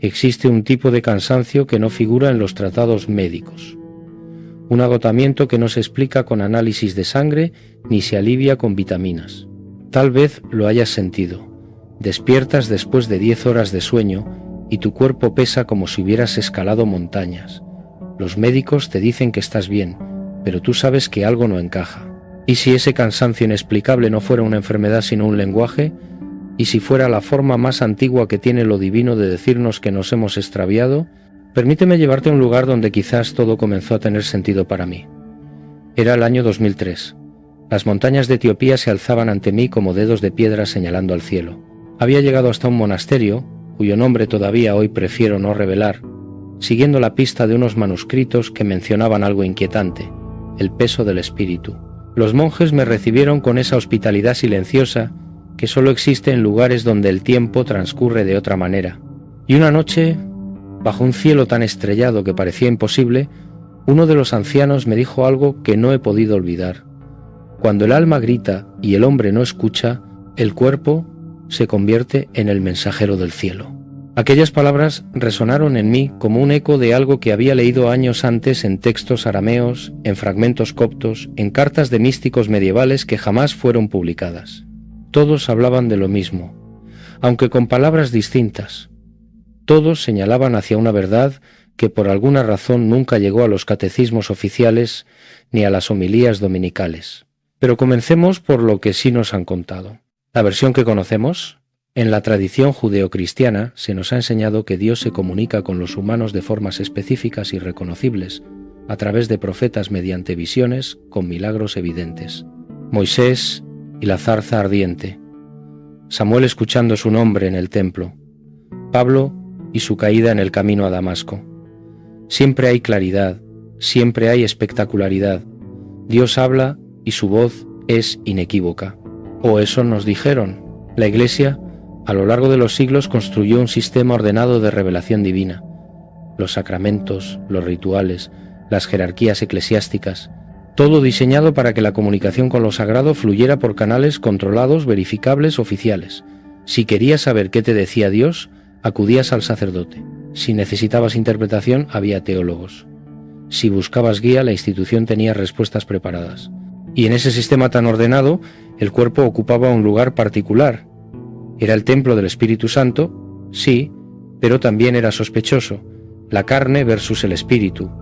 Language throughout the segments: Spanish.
Existe un tipo de cansancio que no figura en los tratados médicos. Un agotamiento que no se explica con análisis de sangre ni se alivia con vitaminas. Tal vez lo hayas sentido. Despiertas después de 10 horas de sueño y tu cuerpo pesa como si hubieras escalado montañas. Los médicos te dicen que estás bien, pero tú sabes que algo no encaja. ¿Y si ese cansancio inexplicable no fuera una enfermedad sino un lenguaje? ¿Y si fuera la forma más antigua que tiene lo divino de decirnos que nos hemos extraviado? Permíteme llevarte a un lugar donde quizás todo comenzó a tener sentido para mí. Era el año 2003. Las montañas de Etiopía se alzaban ante mí como dedos de piedra señalando al cielo. Había llegado hasta un monasterio, cuyo nombre todavía hoy prefiero no revelar, siguiendo la pista de unos manuscritos que mencionaban algo inquietante: el peso del espíritu. Los monjes me recibieron con esa hospitalidad silenciosa que solo existe en lugares donde el tiempo transcurre de otra manera. Y una noche, bajo un cielo tan estrellado que parecía imposible, uno de los ancianos me dijo algo que no he podido olvidar. Cuando el alma grita y el hombre no escucha, el cuerpo se convierte en el mensajero del cielo. Aquellas palabras resonaron en mí como un eco de algo que había leído años antes en textos arameos, en fragmentos coptos, en cartas de místicos medievales que jamás fueron publicadas. Todos hablaban de lo mismo, aunque con palabras distintas. Todos señalaban hacia una verdad que por alguna razón nunca llegó a los catecismos oficiales ni a las homilías dominicales. Pero comencemos por lo que sí nos han contado. La versión que conocemos: en la tradición judeocristiana se nos ha enseñado que Dios se comunica con los humanos de formas específicas y reconocibles, a través de profetas mediante visiones con milagros evidentes. Moisés y la zarza ardiente, Samuel escuchando su nombre en el templo, Pablo y su caída en el camino a Damasco. Siempre hay claridad, siempre hay espectacularidad. Dios habla y su voz es inequívoca. O eso nos dijeron. La Iglesia, a lo largo de los siglos, construyó un sistema ordenado de revelación divina. Los sacramentos, los rituales, las jerarquías eclesiásticas, todo diseñado para que la comunicación con lo sagrado fluyera por canales controlados, verificables, oficiales. Si querías saber qué te decía Dios, acudías al sacerdote. Si necesitabas interpretación, había teólogos. Si buscabas guía, la institución tenía respuestas preparadas. Y en ese sistema tan ordenado, el cuerpo ocupaba un lugar particular. Era el templo del Espíritu Santo, sí, pero también era sospechoso. La carne versus el espíritu,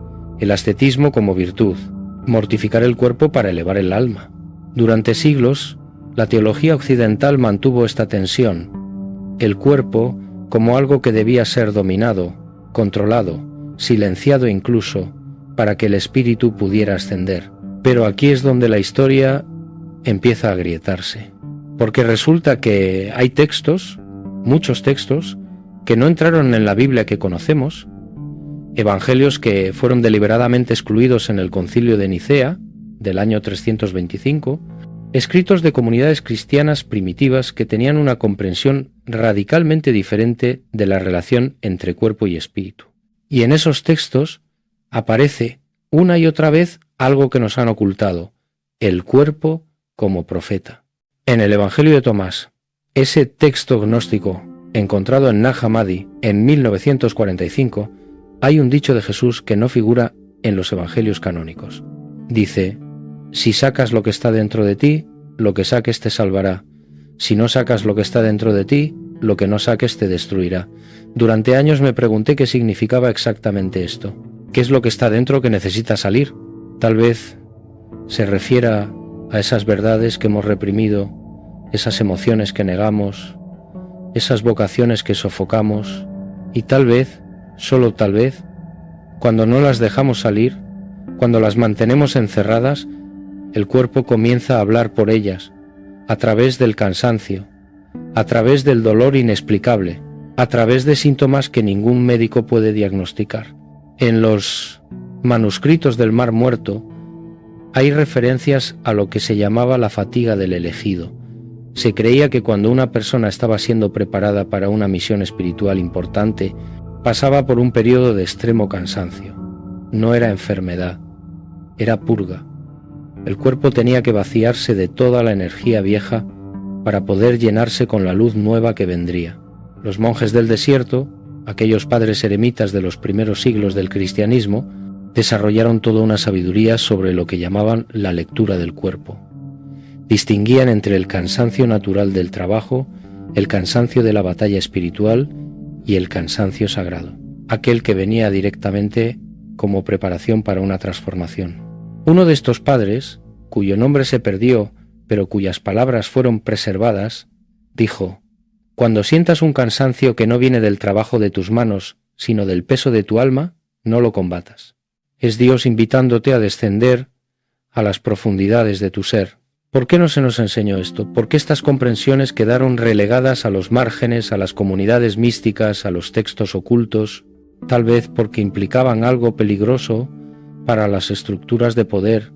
el ascetismo como virtud, mortificar el cuerpo para elevar el alma. Durante siglos, la teología occidental mantuvo esta tensión: el cuerpo como algo que debía ser dominado, controlado, silenciado incluso, para que el espíritu pudiera ascender. Pero aquí es donde la historia empieza a agrietarse, porque resulta que hay textos, muchos textos, que no entraron en la Biblia que conocemos, evangelios que fueron deliberadamente excluidos en el Concilio de Nicea del año 325, escritos de comunidades cristianas primitivas que tenían una comprensión radicalmente diferente de la relación entre cuerpo y espíritu. Y en esos textos aparece una y otra vez algo que nos han ocultado: el cuerpo como profeta. En el Evangelio de Tomás, ese texto gnóstico encontrado en Nag Hammadi en 1945, hay un dicho de Jesús que no figura en los evangelios canónicos. Dice: si sacas lo que está dentro de ti, lo que saques te salvará. Si no sacas lo que está dentro de ti, lo que no saques te destruirá. Durante años me pregunté qué significaba exactamente esto. ¿Qué es lo que está dentro que necesita salir? Tal vez se refiera a esas verdades que hemos reprimido, esas emociones que negamos, esas vocaciones que sofocamos, y tal vez, solo tal vez, cuando no las dejamos salir, cuando las mantenemos encerradas, el cuerpo comienza a hablar por ellas, a través del cansancio, a través del dolor inexplicable, a través de síntomas que ningún médico puede diagnosticar. En los manuscritos del Mar Muerto hay referencias a lo que se llamaba la fatiga del elegido. Se creía que cuando una persona estaba siendo preparada para una misión espiritual importante, pasaba por un periodo de extremo cansancio. No era enfermedad, era purga. El cuerpo tenía que vaciarse de toda la energía vieja para poder llenarse con la luz nueva que vendría. Los monjes del desierto, aquellos padres eremitas de los primeros siglos del cristianismo, desarrollaron toda una sabiduría sobre lo que llamaban la lectura del cuerpo. Distinguían entre el cansancio natural del trabajo, el cansancio de la batalla espiritual y el cansancio sagrado, aquel que venía directamente como preparación para una transformación. Uno de estos padres, cuyo nombre se perdió, pero cuyas palabras fueron preservadas, dijo: «Cuando sientas un cansancio que no viene del trabajo de tus manos, sino del peso de tu alma, no lo combatas. Es Dios invitándote a descender a las profundidades de tu ser». ¿Por qué no se nos enseñó esto? ¿Por qué estas comprensiones quedaron relegadas a los márgenes, a las comunidades místicas, a los textos ocultos? Tal vez porque implicaban algo peligroso para las estructuras de poder,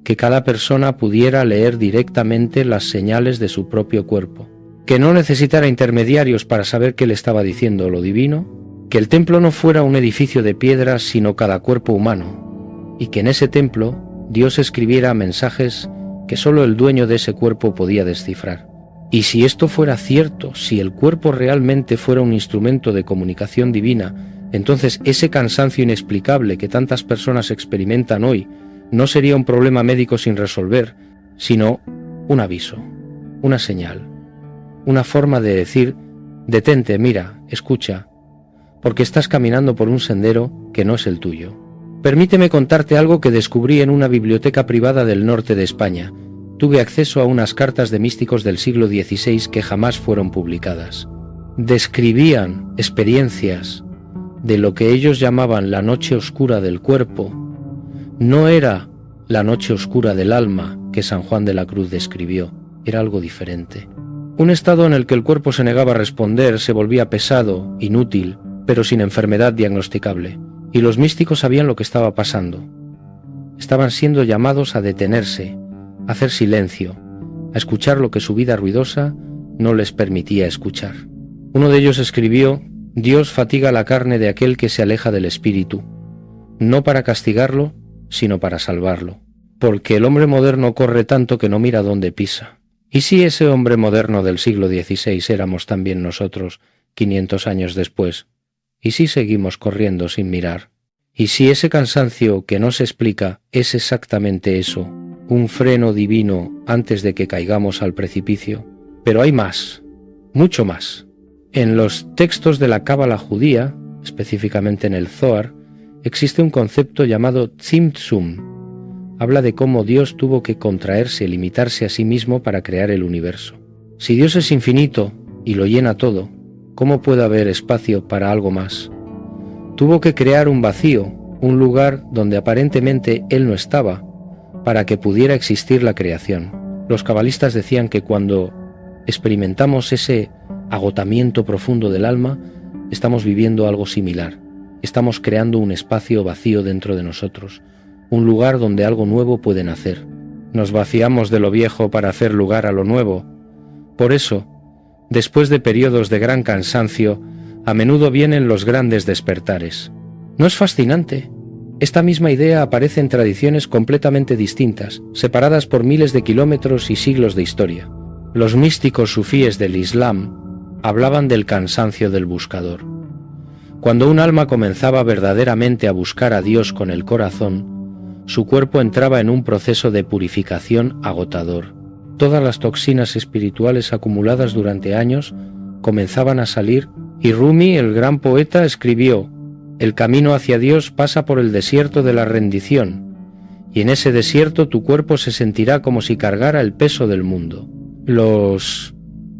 que cada persona pudiera leer directamente las señales de su propio cuerpo, que no necesitara intermediarios para saber qué le estaba diciendo lo divino, que el templo no fuera un edificio de piedras sino cada cuerpo humano, y que en ese templo Dios escribiera mensajes que sólo el dueño de ese cuerpo podía descifrar. Y si esto fuera cierto, si el cuerpo realmente fuera un instrumento de comunicación divina, entonces ese cansancio inexplicable que tantas personas experimentan hoy no sería un problema médico sin resolver, sino un aviso, una señal, una forma de decir: detente, mira, escucha, porque estás caminando por un sendero que no es el tuyo. Permíteme contarte algo que descubrí en una biblioteca privada del norte de España. Tuve acceso a unas cartas de místicos del siglo XVI que jamás fueron publicadas. Describían experiencias de lo que ellos llamaban la noche oscura del cuerpo. No era la noche oscura del alma que San Juan de la Cruz describió, era algo diferente. Un estado en el que el cuerpo se negaba a responder, se volvía pesado, inútil, pero sin enfermedad diagnosticable. Y los místicos sabían lo que estaba pasando. Estaban siendo llamados a detenerse, a hacer silencio, a escuchar lo que su vida ruidosa no les permitía escuchar. Uno de ellos escribió: «Dios fatiga la carne de aquel que se aleja del espíritu, no para castigarlo, sino para salvarlo, porque el hombre moderno corre tanto que no mira dónde pisa». ¿Y si ese hombre moderno del siglo XVI éramos también nosotros 500 años después? ¿Y si seguimos corriendo sin mirar? ¿Y si ese cansancio que no se explica es exactamente eso, un freno divino antes de que caigamos al precipicio? Pero hay más, mucho más. En los textos de la cábala judía, específicamente en el Zohar, existe un concepto llamado Tzimtzum. Habla de cómo Dios tuvo que contraerse, limitarse a sí mismo para crear el universo. Si Dios es infinito y lo llena todo, ¿cómo puede haber espacio para algo más? Tuvo que crear un vacío, un lugar donde aparentemente Él no estaba, para que pudiera existir la creación. Los cabalistas decían que cuando experimentamos ese agotamiento profundo del alma, estamos viviendo algo similar. Estamos creando un espacio vacío dentro de nosotros, un lugar donde algo nuevo puede nacer. Nos vaciamos de lo viejo para hacer lugar a lo nuevo. Por eso, después de periodos de gran cansancio, a menudo vienen los grandes despertares. ¿No es fascinante? Esta misma idea aparece en tradiciones completamente distintas, separadas por miles de kilómetros y siglos de historia. Los místicos sufíes del Islam hablaban del cansancio del buscador. Cuando un alma comenzaba verdaderamente a buscar a Dios con el corazón, su cuerpo entraba en un proceso de purificación agotador. Todas las toxinas espirituales acumuladas durante años comenzaban a salir, y Rumi, el gran poeta, escribió: «El camino hacia Dios pasa por el desierto de la rendición, y en ese desierto tu cuerpo se sentirá como si cargara el peso del mundo». Los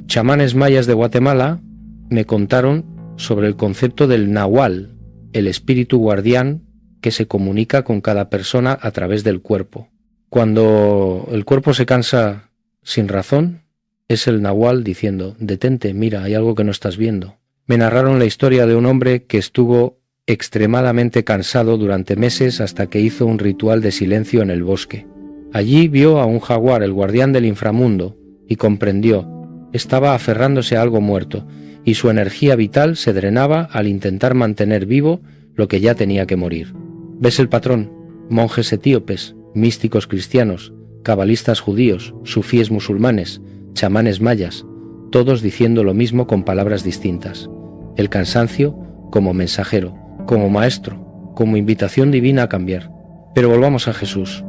chamanes mayas de Guatemala me contaron sobre el concepto del nahual, el espíritu guardián que se comunica con cada persona a través del cuerpo. Cuando el cuerpo se cansa sin razón, es el nahual diciendo: «Detente, mira, hay algo que no estás viendo». Me narraron la historia de un hombre que estuvo extremadamente cansado durante meses hasta que hizo un ritual de silencio en el bosque. Allí vio a un jaguar, el guardián del inframundo, y comprendió: estaba aferrándose a algo muerto, y su energía vital se drenaba al intentar mantener vivo lo que ya tenía que morir. ¿Ves el patrón? Monjes etíopes, místicos cristianos, cabalistas judíos, sufíes musulmanes, chamanes mayas, todos diciendo lo mismo con palabras distintas. El cansancio como mensajero, como maestro, como invitación divina a cambiar. Pero volvamos a Jesús,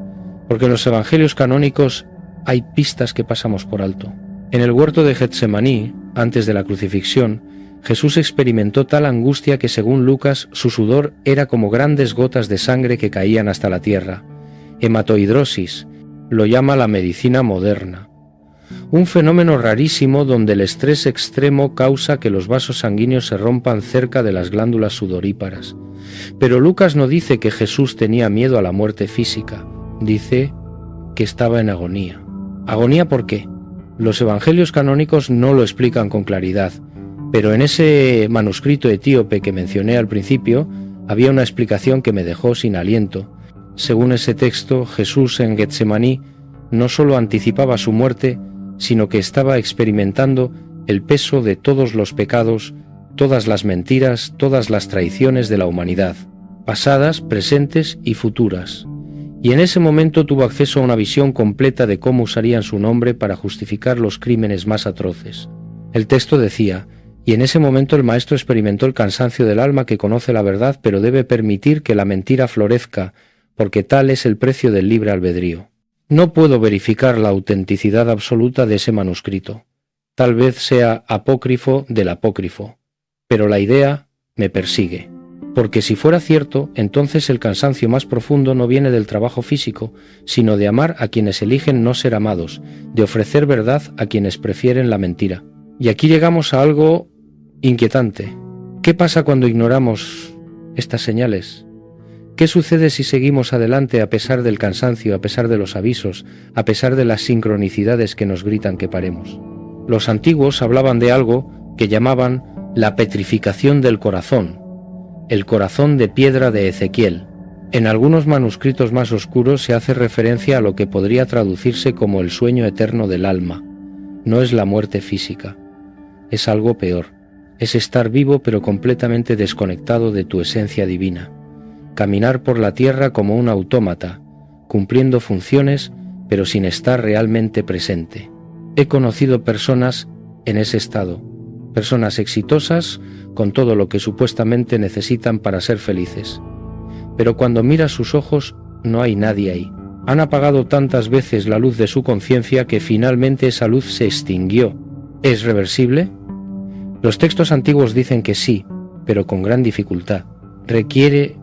porque en los evangelios canónicos hay pistas que pasamos por alto. En el huerto de Getsemaní, antes de la crucifixión, Jesús experimentó tal angustia que, según Lucas, su sudor era como grandes gotas de sangre que caían hasta la tierra. Hematohidrosis, lo llama la medicina moderna. Un fenómeno rarísimo donde el estrés extremo causa que los vasos sanguíneos se rompan cerca de las glándulas sudoríparas. Pero Lucas no dice que Jesús tenía miedo a la muerte física, dice que estaba en agonía. ¿Agonía por qué? Los evangelios canónicos no lo explican con claridad, pero en ese manuscrito etíope que mencioné al principio había una explicación que me dejó sin aliento. Según ese texto, Jesús en Getsemaní no solo anticipaba su muerte, sino que estaba experimentando el peso de todos los pecados, todas las mentiras, todas las traiciones de la humanidad, pasadas, presentes y futuras. Y en ese momento tuvo acceso a una visión completa de cómo usarían su nombre para justificar los crímenes más atroces. El texto decía: y en ese momento el maestro experimentó el cansancio del alma que conoce la verdad, pero debe permitir que la mentira florezca, porque tal es el precio del libre albedrío. No puedo verificar la autenticidad absoluta de ese manuscrito. Tal vez sea apócrifo del apócrifo, pero la idea me persigue. Porque si fuera cierto, entonces el cansancio más profundo no viene del trabajo físico, sino de amar a quienes eligen no ser amados, de ofrecer verdad a quienes prefieren la mentira. Y aquí llegamos a algo inquietante. ¿Qué pasa cuando ignoramos estas señales? ¿Qué sucede si seguimos adelante a pesar del cansancio, a pesar de los avisos, a pesar de las sincronicidades que nos gritan que paremos? Los antiguos hablaban de algo que llamaban la petrificación del corazón, el corazón de piedra de Ezequiel. En algunos manuscritos más oscuros se hace referencia a lo que podría traducirse como el sueño eterno del alma. No es la muerte física, es algo peor. Es estar vivo pero completamente desconectado de tu esencia divina. Caminar por la tierra como un autómata, cumpliendo funciones pero sin estar realmente presente. He conocido personas en ese estado, personas exitosas con todo lo que supuestamente necesitan para ser felices. Pero cuando miras sus ojos no hay nadie ahí. Han apagado tantas veces la luz de su conciencia que finalmente esa luz se extinguió. ¿Es reversible? Los textos antiguos dicen que sí, pero con gran dificultad. Requiere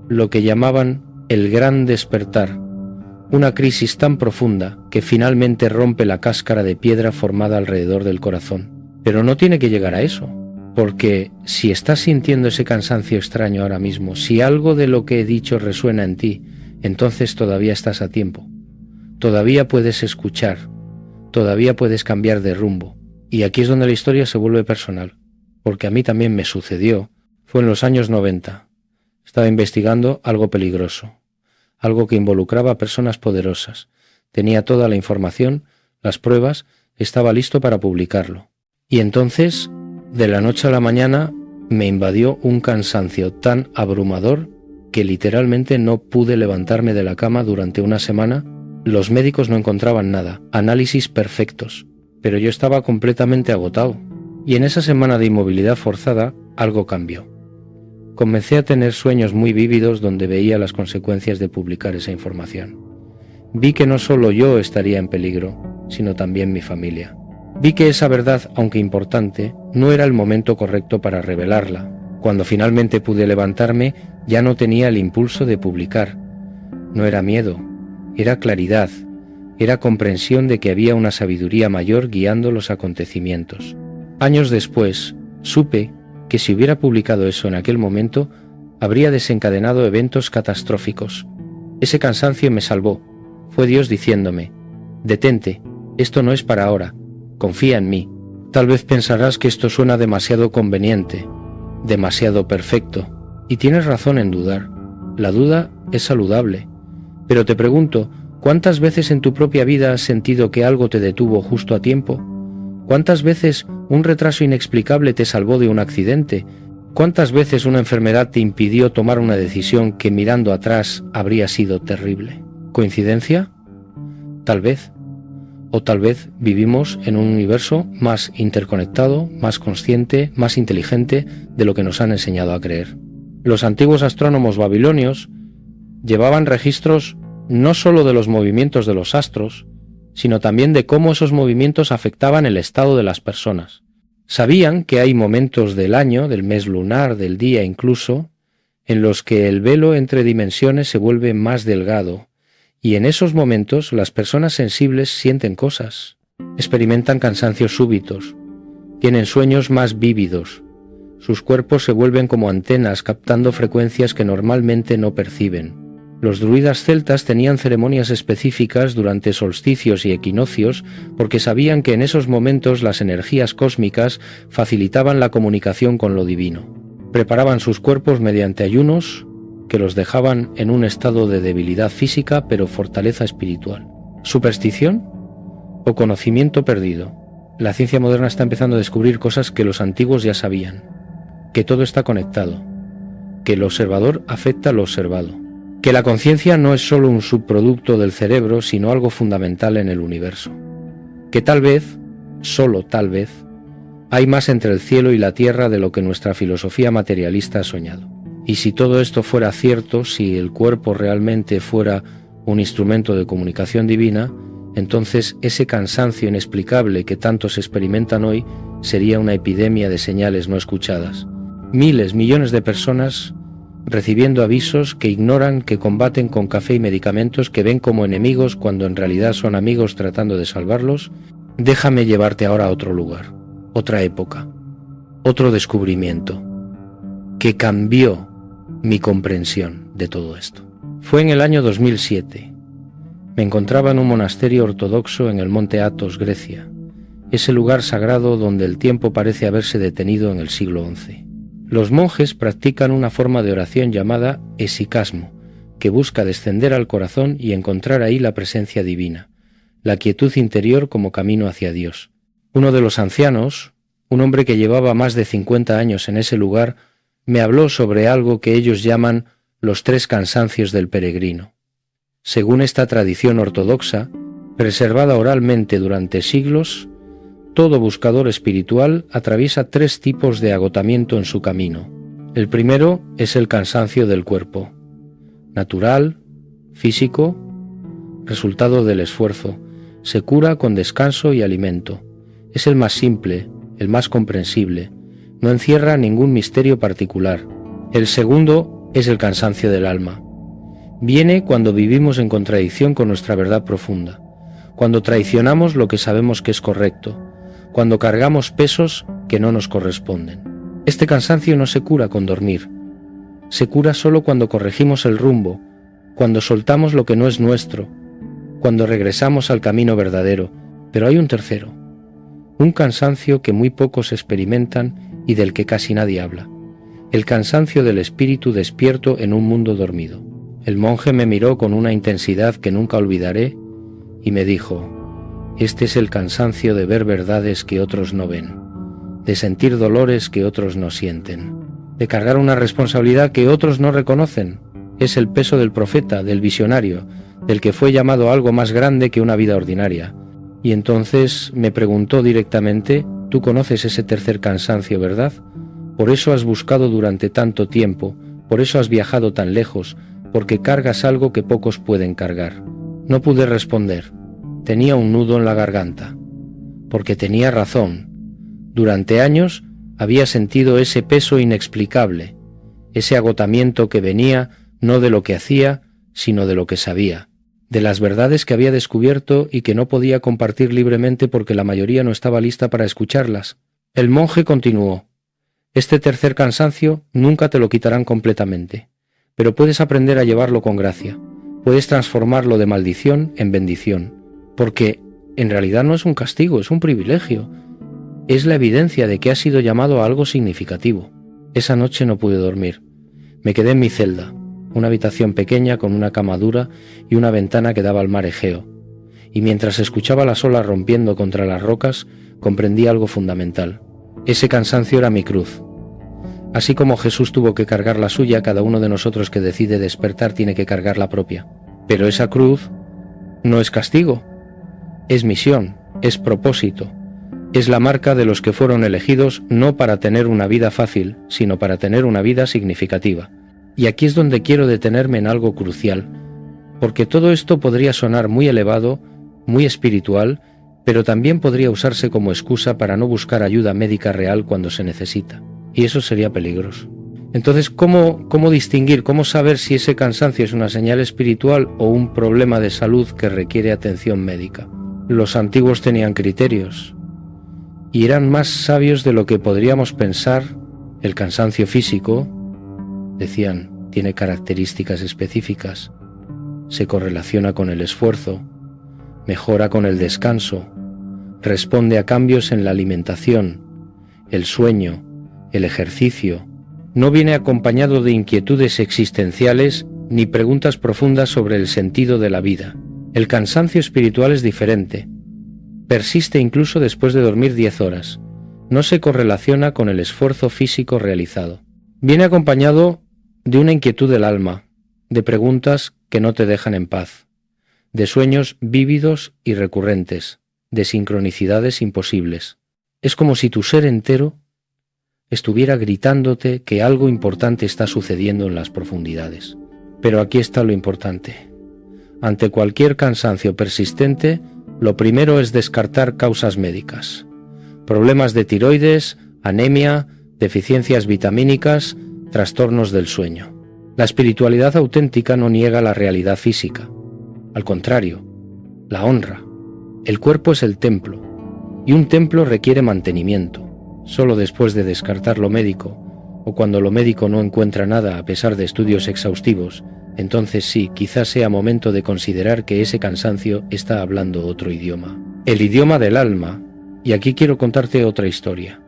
lo que llamaban el gran despertar, una crisis tan profunda que finalmente rompe la cáscara de piedra formada alrededor del corazón. Pero no tiene que llegar a eso, porque si estás sintiendo ese cansancio extraño ahora mismo, si algo de lo que he dicho resuena en ti, entonces todavía estás a tiempo. Todavía puedes escuchar, todavía puedes cambiar de rumbo. Y aquí es donde la historia se vuelve personal, porque a mí también me sucedió. Fue en los años 90. Estaba investigando algo peligroso, algo que involucraba a personas poderosas. Tenía toda la información, las pruebas, estaba listo para publicarlo. Y entonces, de la noche a la mañana, me invadió un cansancio tan abrumador que literalmente no pude levantarme de la cama durante una semana. Los médicos no encontraban nada, análisis perfectos, pero yo estaba completamente agotado. Y en esa semana de inmovilidad forzada, algo cambió. Comencé a tener sueños muy vívidos donde veía las consecuencias de publicar esa información. Vi que no solo yo estaría en peligro, sino también mi familia. Vi que esa verdad, aunque importante, no era el momento correcto para revelarla. Cuando finalmente pude levantarme, ya no tenía el impulso de publicar. No era miedo, era claridad, era comprensión de que había una sabiduría mayor guiando los acontecimientos. Años después, supe que si hubiera publicado eso en aquel momento, habría desencadenado eventos catastróficos. Ese cansancio me salvó. Fue Dios diciéndome: detente, esto no es para ahora, confía en mí. Tal vez pensarás que esto suena demasiado conveniente, demasiado perfecto, y tienes razón en dudar. La duda es saludable. Pero te pregunto, ¿cuántas veces en tu propia vida has sentido que algo te detuvo justo a tiempo? ¿Cuántas veces un retraso inexplicable te salvó de un accidente? ¿Cuántas veces una enfermedad te impidió tomar una decisión que mirando atrás habría sido terrible? ¿Coincidencia? Tal vez. O tal vez vivimos en un universo más interconectado, más consciente, más inteligente de lo que nos han enseñado a creer. Los antiguos astrónomos babilonios llevaban registros no solo de los movimientos de los astros, sino también de cómo esos movimientos afectaban el estado de las personas. Sabían que hay momentos del año, del mes lunar, del día incluso, en los que el velo entre dimensiones se vuelve más delgado, y en esos momentos las personas sensibles sienten cosas, experimentan cansancios súbitos, tienen sueños más vívidos, sus cuerpos se vuelven como antenas captando frecuencias que normalmente no perciben. Los druidas celtas tenían ceremonias específicas durante solsticios y equinoccios porque sabían que en esos momentos las energías cósmicas facilitaban la comunicación con lo divino. Preparaban sus cuerpos mediante ayunos que los dejaban en un estado de debilidad física pero fortaleza espiritual. ¿Superstición o conocimiento perdido? La ciencia moderna está empezando a descubrir cosas que los antiguos ya sabían, que todo está conectado, que el observador afecta al observado, que la conciencia no es solo un subproducto del cerebro, sino algo fundamental en el universo, que tal vez, solo tal vez, hay más entre el cielo y la tierra de lo que nuestra filosofía materialista ha soñado. Y si todo esto fuera cierto, si el cuerpo realmente fuera un instrumento de comunicación divina, entonces ese cansancio inexplicable que tantos experimentan hoy sería una epidemia de señales no escuchadas. Miles, millones de personas recibiendo avisos que ignoran, que combaten con café y medicamentos, que ven como enemigos cuando en realidad son amigos tratando de salvarlos. Déjame llevarte ahora a otro lugar, otra época, otro descubrimiento que cambió mi comprensión de todo esto. Fue en el año 2007. Me encontraba en un monasterio ortodoxo en el monte Athos, Grecia, ese lugar sagrado donde el tiempo parece haberse detenido en el siglo XI. Los monjes practican una forma de oración llamada esicasmo, que busca descender al corazón y encontrar ahí la presencia divina, la quietud interior como camino hacia Dios. Uno de los ancianos, un hombre que llevaba más de 50 años en ese lugar, me habló sobre algo que ellos llaman los 3 cansancios del peregrino. Según esta tradición ortodoxa, preservada oralmente durante siglos, todo buscador espiritual atraviesa 3 tipos de agotamiento en su camino. El primero es el cansancio del cuerpo, natural, físico, resultado del esfuerzo, se cura con descanso y alimento. Es el más simple, el más comprensible, no encierra ningún misterio particular. El segundo es el cansancio del alma. Viene cuando vivimos en contradicción con nuestra verdad profunda, cuando traicionamos lo que sabemos que es correcto, cuando cargamos pesos que no nos corresponden. Este cansancio no se cura con dormir, se cura solo cuando corregimos el rumbo, cuando soltamos lo que no es nuestro, cuando regresamos al camino verdadero. Pero hay un tercero, un cansancio que muy pocos experimentan y del que casi nadie habla, el cansancio del espíritu despierto en un mundo dormido. El monje me miró con una intensidad que nunca olvidaré y me dijo: este es el cansancio de ver verdades que otros no ven, de sentir dolores que otros no sienten, de cargar una responsabilidad que otros no reconocen. Es el peso del profeta, del visionario, del que fue llamado algo más grande que una vida ordinaria. Y entonces me preguntó directamente: tú conoces ese tercer cansancio, ¿verdad? Por eso has buscado durante tanto tiempo, por eso has viajado tan lejos, porque cargas algo que pocos pueden cargar. No pude responder. Tenía un nudo en la garganta. Porque tenía razón. Durante años había sentido ese peso inexplicable, ese agotamiento que venía no de lo que hacía, sino de lo que sabía, de las verdades que había descubierto y que no podía compartir libremente porque la mayoría no estaba lista para escucharlas. El monje continuó: este tercer cansancio nunca te lo quitarán completamente, pero puedes aprender a llevarlo con gracia, puedes transformarlo de maldición en bendición, porque en realidad no es un castigo, es un privilegio, es la evidencia de que has sido llamado a algo significativo. Esa noche no pude dormir, me quedé en mi celda, una habitación pequeña con una cama dura y una ventana que daba al mar Egeo, y mientras escuchaba las olas rompiendo contra las rocas, comprendí algo fundamental. Ese cansancio era mi cruz. Así como Jesús tuvo que cargar la suya, cada uno de nosotros que decide despertar tiene que cargar la propia. Pero esa cruz no es castigo, Es misión, es propósito, es la marca de los que fueron elegidos no para tener una vida fácil, sino para tener una vida significativa. Y aquí es donde quiero detenerme en algo crucial, porque todo esto podría sonar muy elevado, muy espiritual, pero también podría usarse como excusa para no buscar ayuda médica real cuando se necesita, y eso sería peligroso. Entonces, ¿cómo distinguir, cómo saber si ese cansancio es una señal espiritual o un problema de salud que requiere atención médica? Los antiguos tenían criterios y eran más sabios de lo que podríamos pensar. El cansancio físico, decían, tiene características específicas, se correlaciona con el esfuerzo, mejora con el descanso, responde a cambios en la alimentación, el sueño, el ejercicio. No viene acompañado de inquietudes existenciales ni preguntas profundas sobre el sentido de la vida. El cansancio espiritual es diferente. Persiste incluso después de dormir 10 horas. No se correlaciona con el esfuerzo físico realizado. Viene acompañado de una inquietud del alma, de preguntas que no te dejan en paz, de sueños vívidos y recurrentes, de sincronicidades imposibles. Es como si tu ser entero estuviera gritándote que algo importante está sucediendo en las profundidades. Pero aquí está lo importante. Ante cualquier cansancio persistente, lo primero es descartar causas médicas. Problemas de tiroides, anemia, deficiencias vitamínicas, trastornos del sueño. La espiritualidad auténtica no niega la realidad física. Al contrario, la honra. El cuerpo es el templo, y un templo requiere mantenimiento. Solo después de descartar lo médico, o cuando lo médico no encuentra nada a pesar de estudios exhaustivos, entonces sí, quizás sea momento de considerar que ese cansancio está hablando otro idioma. El idioma del alma, y aquí quiero contarte otra historia.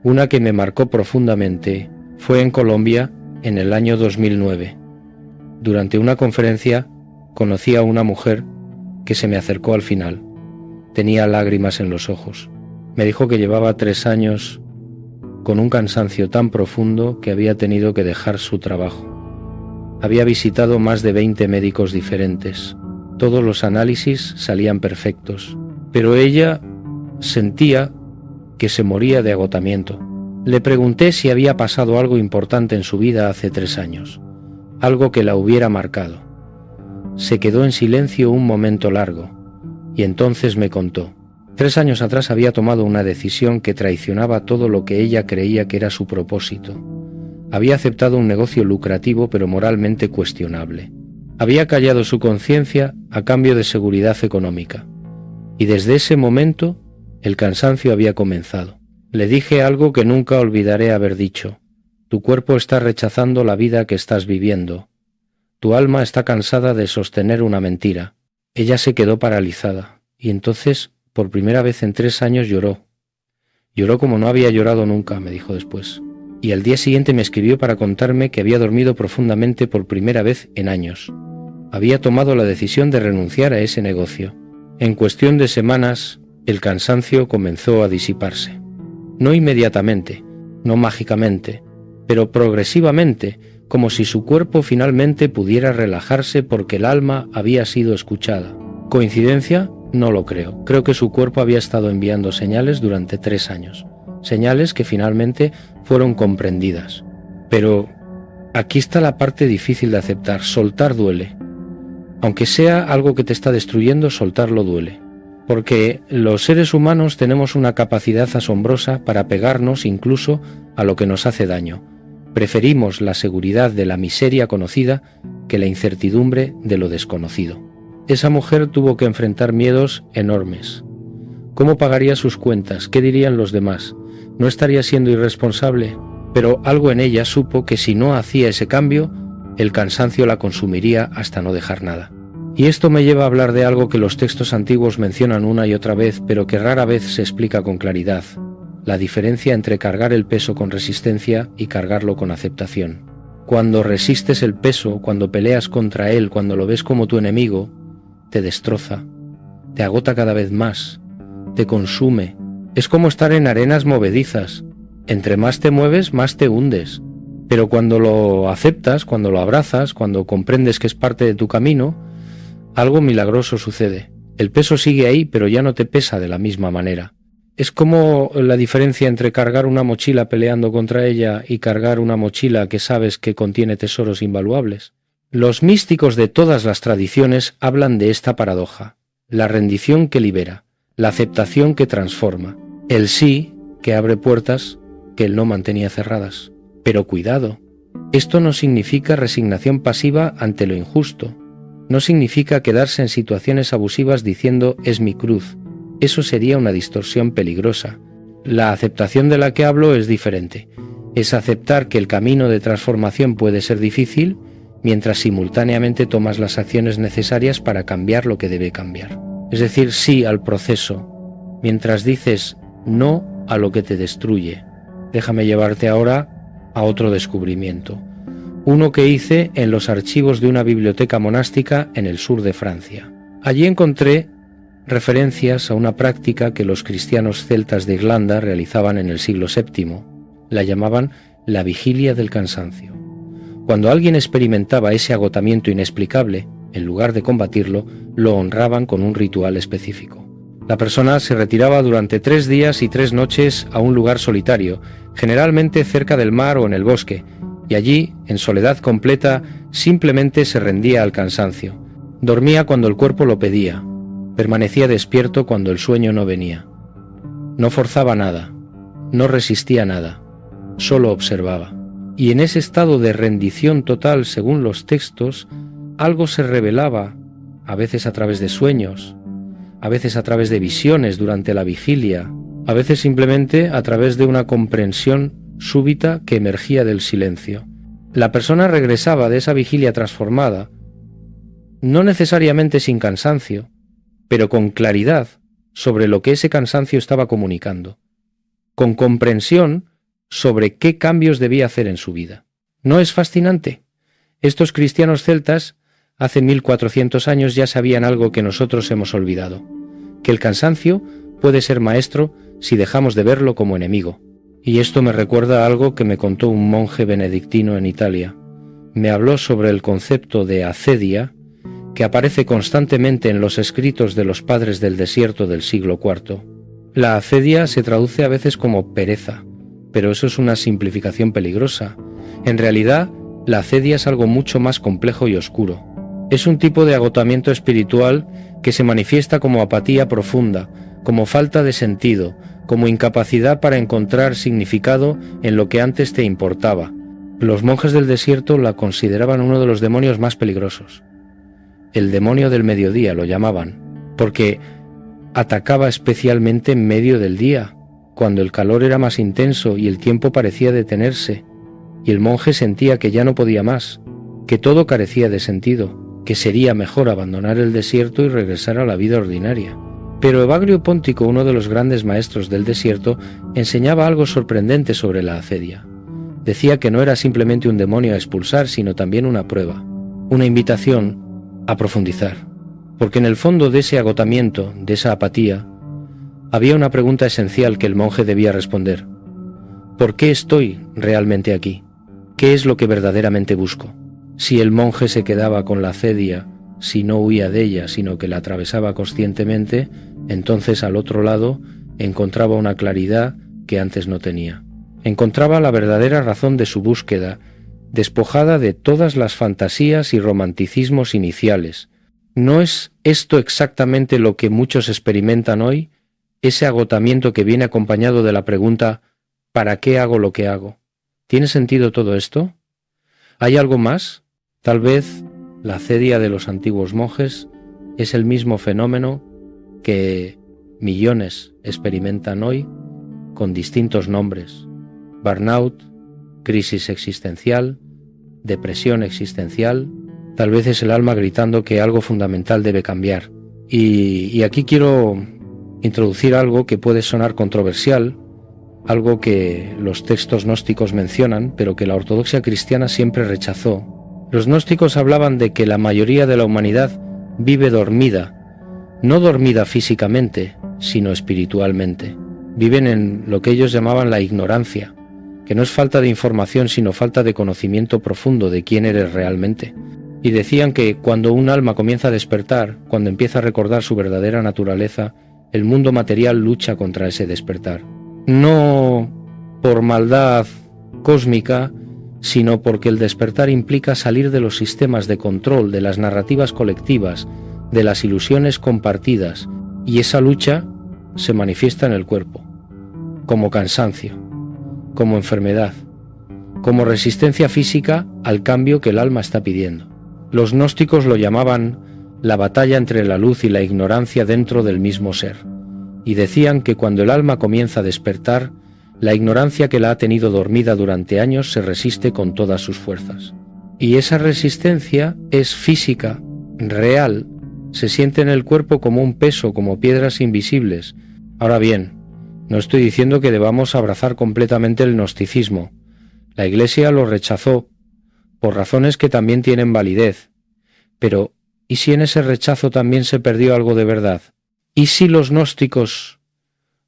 Una que me marcó profundamente fue en Colombia en el año 2009. Durante una conferencia conocí a una mujer que se me acercó al final. Tenía lágrimas en los ojos. Me dijo que llevaba 3 años con un cansancio tan profundo que había tenido que dejar su trabajo. Había visitado más de 20 médicos diferentes. Todos los análisis salían perfectos, pero ella sentía que se moría de agotamiento. Le pregunté si había pasado algo importante en su vida hace 3 años, algo que la hubiera marcado. Se quedó en silencio un momento largo, y entonces me contó. 3 años atrás había tomado una decisión que traicionaba todo lo que ella creía que era su propósito. Había aceptado un negocio lucrativo pero moralmente cuestionable. Había callado su conciencia a cambio de seguridad económica. Y desde ese momento el cansancio había comenzado. Le dije algo que nunca olvidaré haber dicho. Tu cuerpo está rechazando la vida que estás viviendo. Tu alma está cansada de sostener una mentira. Ella se quedó paralizada y entonces, por primera vez en 3 años, lloró. Lloró como no había llorado nunca, me dijo después. Y al día siguiente me escribió para contarme que había dormido profundamente por primera vez en años. Había tomado la decisión de renunciar a ese negocio. En cuestión de semanas, el cansancio comenzó a disiparse. No inmediatamente, no mágicamente, pero progresivamente, como si su cuerpo finalmente pudiera relajarse porque el alma había sido escuchada. ¿Coincidencia? No lo creo. Creo que su cuerpo había estado enviando señales durante 3 años. Señales que finalmente fueron comprendidas. Pero aquí está la parte difícil de aceptar. Soltar duele. Aunque sea algo que te está destruyendo, soltarlo duele. Porque los seres humanos tenemos una capacidad asombrosa para pegarnos incluso a lo que nos hace daño. Preferimos la seguridad de la miseria conocida que la incertidumbre de lo desconocido. Esa mujer tuvo que enfrentar miedos enormes. ¿Cómo pagaría sus cuentas? ¿Qué dirían los demás? ¿No estaría siendo irresponsable? Pero algo en ella supo que si no hacía ese cambio, el cansancio la consumiría hasta no dejar nada. Y esto me lleva a hablar de algo que los textos antiguos mencionan una y otra vez, pero que rara vez se explica con claridad: la diferencia entre cargar el peso con resistencia y cargarlo con aceptación. Cuando resistes el peso, cuando peleas contra él, cuando lo ves como tu enemigo, te destroza, te agota cada vez más, te consume. Es como estar en arenas movedizas. Entre más te mueves, más te hundes. Pero cuando lo aceptas, cuando lo abrazas, cuando comprendes que es parte de tu camino, algo milagroso sucede. El peso sigue ahí, pero ya no te pesa de la misma manera. Es como la diferencia entre cargar una mochila peleando contra ella y cargar una mochila que sabes que contiene tesoros invaluables. Los místicos de todas las tradiciones hablan de esta paradoja: la rendición que libera, la aceptación que transforma, el sí que abre puertas que el no mantenía cerradas. Pero cuidado, esto no significa resignación pasiva ante lo injusto. No significa quedarse en situaciones abusivas diciendo «es mi cruz». Eso sería una distorsión peligrosa. La aceptación de la que hablo es diferente. Es aceptar que el camino de transformación puede ser difícil, mientras simultáneamente tomas las acciones necesarias para cambiar lo que debe cambiar. Es decir, sí al proceso, mientras dices no a lo que te destruye. Déjame llevarte ahora a otro descubrimiento. Uno que hice en los archivos de una biblioteca monástica en el sur de Francia. Allí encontré referencias a una práctica que los cristianos celtas de Irlanda realizaban en el siglo VII. La llamaban la vigilia del cansancio. Cuando alguien experimentaba ese agotamiento inexplicable, en lugar de combatirlo, lo honraban con un ritual específico. La persona se retiraba durante 3 días y 3 noches a un lugar solitario, generalmente cerca del mar o en el bosque, y allí, en soledad completa, simplemente se rendía al cansancio. Dormía cuando el cuerpo lo pedía, permanecía despierto cuando el sueño no venía. No forzaba nada, no resistía nada, solo observaba. Y en ese estado de rendición total, según los textos, algo se revelaba, a veces a través de sueños, a veces a través de visiones durante la vigilia, a veces simplemente a través de una comprensión súbita que emergía del silencio. La persona regresaba de esa vigilia transformada, no necesariamente sin cansancio, pero con claridad sobre lo que ese cansancio estaba comunicando, con comprensión sobre qué cambios debía hacer en su vida. ¿No es fascinante? Estos cristianos celtas hace 1400 años ya sabían algo que nosotros hemos olvidado, que el cansancio puede ser maestro si dejamos de verlo como enemigo. Y esto me recuerda a algo que me contó un monje benedictino en Italia. Me habló sobre el concepto de acedia, que aparece constantemente en los escritos de los padres del desierto del siglo IV. La acedia se traduce a veces como pereza, pero eso es una simplificación peligrosa. En realidad, la acedia es algo mucho más complejo y oscuro. Es un tipo de agotamiento espiritual que se manifiesta como apatía profunda, como falta de sentido, como incapacidad para encontrar significado en lo que antes te importaba. Los monjes del desierto la consideraban uno de los demonios más peligrosos. El demonio del mediodía lo llamaban, porque atacaba especialmente en medio del día, cuando el calor era más intenso y el tiempo parecía detenerse, y el monje sentía que ya no podía más, que todo carecía de sentido, que sería mejor abandonar el desierto y regresar a la vida ordinaria. Pero Evagrio Póntico, uno de los grandes maestros del desierto, enseñaba algo sorprendente sobre la acedia. Decía que no era simplemente un demonio a expulsar, sino también una prueba, una invitación a profundizar. Porque en el fondo de ese agotamiento, de esa apatía, había una pregunta esencial que el monje debía responder. ¿Por qué estoy realmente aquí? ¿Qué es lo que verdaderamente busco? Si el monje se quedaba con la acedia, si no huía de ella, sino que la atravesaba conscientemente, entonces al otro lado encontraba una claridad que antes no tenía. Encontraba la verdadera razón de su búsqueda, despojada de todas las fantasías y romanticismos iniciales. ¿No es esto exactamente lo que muchos experimentan hoy? Ese agotamiento que viene acompañado de la pregunta ¿para qué hago lo que hago? ¿Tiene sentido todo esto? ¿Hay algo más? Tal vez la acedia de los antiguos monjes es el mismo fenómeno que millones experimentan hoy con distintos nombres: burnout, crisis existencial, depresión existencial. Tal vez es el alma gritando que algo fundamental debe cambiar. Y aquí quiero introducir algo que puede sonar controversial, algo que los textos gnósticos mencionan, pero que la ortodoxia cristiana siempre rechazó. Los gnósticos hablaban de que la mayoría de la humanidad vive dormida, no dormida físicamente, sino espiritualmente. Viven en lo que ellos llamaban la ignorancia, que no es falta de información, sino falta de conocimiento profundo de quién eres realmente. y decían que cuando un alma comienza a despertar, cuando empieza a recordar su verdadera naturaleza, el mundo material lucha contra ese despertar. No por maldad cósmica, sino porque el despertar implica salir de los sistemas de control, de las narrativas colectivas, de las ilusiones compartidas, y esa lucha se manifiesta en el cuerpo, como cansancio, como enfermedad, como resistencia física al cambio que el alma está pidiendo. Los gnósticos lo llamaban la batalla entre la luz y la ignorancia dentro del mismo ser, y decían que cuando el alma comienza a despertar, la ignorancia que la ha tenido dormida durante años se resiste con todas sus fuerzas. Y esa resistencia es física, real, se siente en el cuerpo como un peso, como piedras invisibles. Ahora bien, no estoy diciendo que debamos abrazar completamente el gnosticismo. La Iglesia lo rechazó, por razones que también tienen validez. Pero, ¿y si en ese rechazo también se perdió algo de verdad? ¿Y si los gnósticos,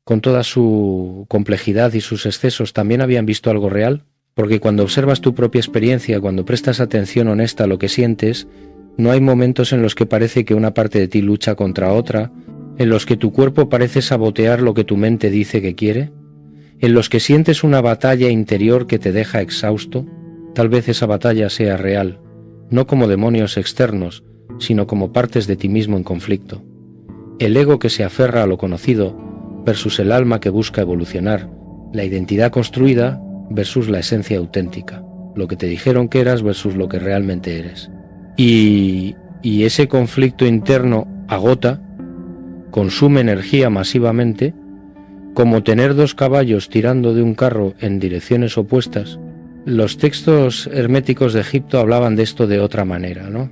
con toda su complejidad y sus excesos, también habían visto algo real? Porque cuando observas tu propia experiencia, cuando prestas atención honesta a lo que sientes, no hay momentos en los que parece que una parte de ti lucha contra otra, en los que tu cuerpo parece sabotear lo que tu mente dice que quiere, en los que sientes una batalla interior que te deja exhausto. Tal vez esa batalla sea real, no como demonios externos, sino como partes de ti mismo en conflicto. El ego que se aferra a lo conocido versus el alma que busca evolucionar, la identidad construida versus la esencia auténtica, lo que te dijeron que eras versus lo que realmente eres. Y ese conflicto interno agota, consume energía masivamente, como tener dos caballos tirando de un carro en direcciones opuestas. Los textos herméticos de Egipto hablaban de esto de otra manera, ¿no?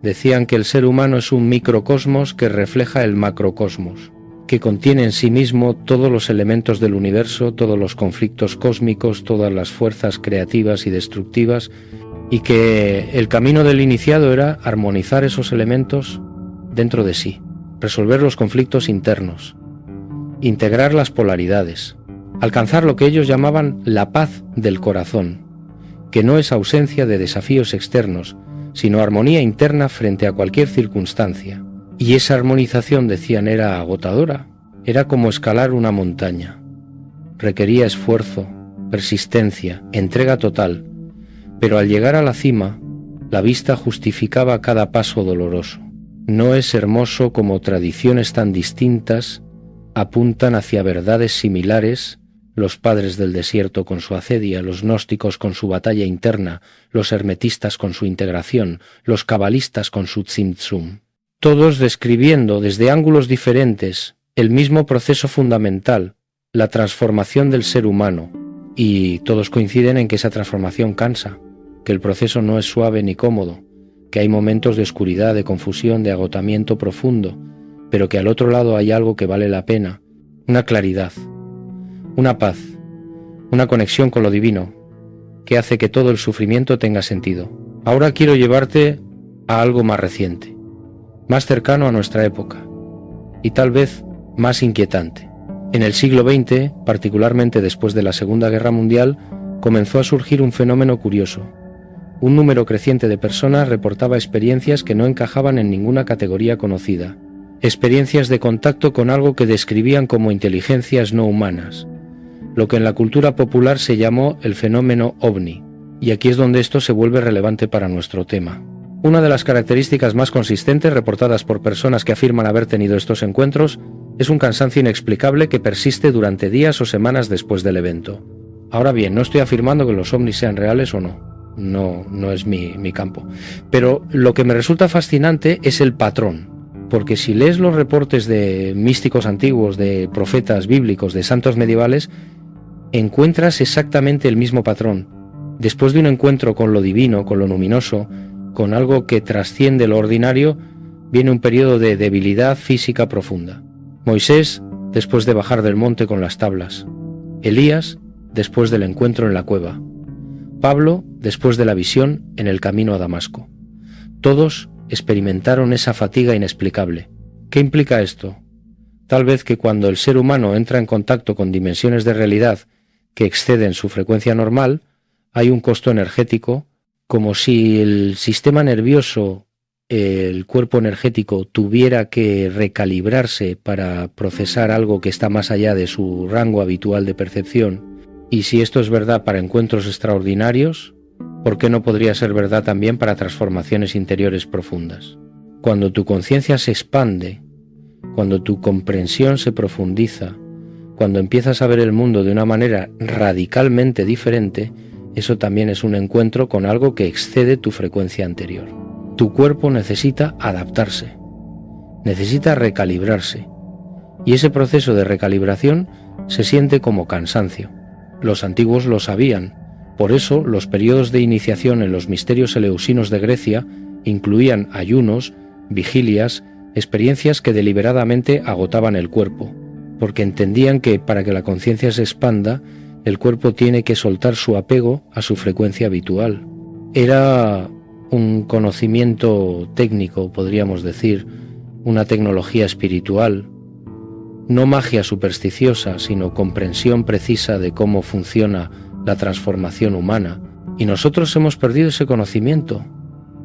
Decían que el ser humano es un microcosmos que refleja el macrocosmos, que contiene en sí mismo todos los elementos del universo, todos los conflictos cósmicos, todas las fuerzas creativas y destructivas, y que el camino del iniciado era armonizar esos elementos dentro de sí, resolver los conflictos internos, integrar las polaridades, alcanzar lo que ellos llamaban la paz del corazón, que no es ausencia de desafíos externos, sino armonía interna frente a cualquier circunstancia. Y esa armonización, decían, era agotadora, era como escalar una montaña. Requería esfuerzo, persistencia, entrega total, pero al llegar a la cima, la vista justificaba cada paso doloroso. No es hermoso como tradiciones tan distintas apuntan hacia verdades similares, los padres del desierto con su acedia, los gnósticos con su batalla interna, los hermetistas con su integración, los cabalistas con su tzimtzum, todos describiendo desde ángulos diferentes el mismo proceso fundamental, la transformación del ser humano, y todos coinciden en que esa transformación cansa, que el proceso no es suave ni cómodo, que hay momentos de oscuridad, de confusión, de agotamiento profundo, pero que al otro lado hay algo que vale la pena, una claridad, una paz, una conexión con lo divino, que hace que todo el sufrimiento tenga sentido. Ahora quiero llevarte a algo más reciente, más cercano a nuestra época, y tal vez más inquietante. En el siglo XX, particularmente después de la Segunda Guerra Mundial, comenzó a surgir un fenómeno curioso. Un número creciente de personas reportaba experiencias que no encajaban en ninguna categoría conocida, experiencias de contacto con algo que describían como inteligencias no humanas, lo que en la cultura popular se llamó el fenómeno ovni, y aquí es donde esto se vuelve relevante para nuestro tema. Una de las características más consistentes reportadas por personas que afirman haber tenido estos encuentros es un cansancio inexplicable que persiste durante días o semanas después del evento. Ahora bien, no estoy afirmando que los ovnis sean reales o no es mi campo, pero lo que me resulta fascinante es el patrón, porque si lees los reportes de místicos antiguos, de profetas bíblicos, de santos medievales, encuentras exactamente el mismo patrón. Después de un encuentro con lo divino, con lo luminoso, con algo que trasciende lo ordinario, viene un periodo de debilidad física profunda. Moisés, después de bajar del monte con las tablas. Elías, después del encuentro en la cueva. Pablo, después de la visión en el camino a Damasco. Todos experimentaron esa fatiga inexplicable. ¿Qué implica esto? Tal vez que cuando el ser humano entra en contacto con dimensiones de realidad que exceden su frecuencia normal, hay un costo energético como si el sistema nervioso, el cuerpo energético, tuviera que recalibrarse para procesar algo que está más allá de su rango habitual de percepción. Y si esto es verdad para encuentros extraordinarios, ¿por qué no podría ser verdad también para transformaciones interiores profundas? Cuando tu conciencia se expande, cuando tu comprensión se profundiza, cuando empiezas a ver el mundo de una manera radicalmente diferente, eso también es un encuentro con algo que excede tu frecuencia anterior. Tu cuerpo necesita adaptarse, necesita recalibrarse, y ese proceso de recalibración se siente como cansancio. Los antiguos lo sabían, por eso los periodos de iniciación en los misterios eleusinos de Grecia incluían ayunos, vigilias, experiencias que deliberadamente agotaban el cuerpo, porque entendían que para que la conciencia se expanda, el cuerpo tiene que soltar su apego a su frecuencia habitual. Era un conocimiento técnico, podríamos decir, una tecnología espiritual, no magia supersticiosa, sino comprensión precisa de cómo funciona la transformación humana. Y nosotros hemos perdido ese conocimiento,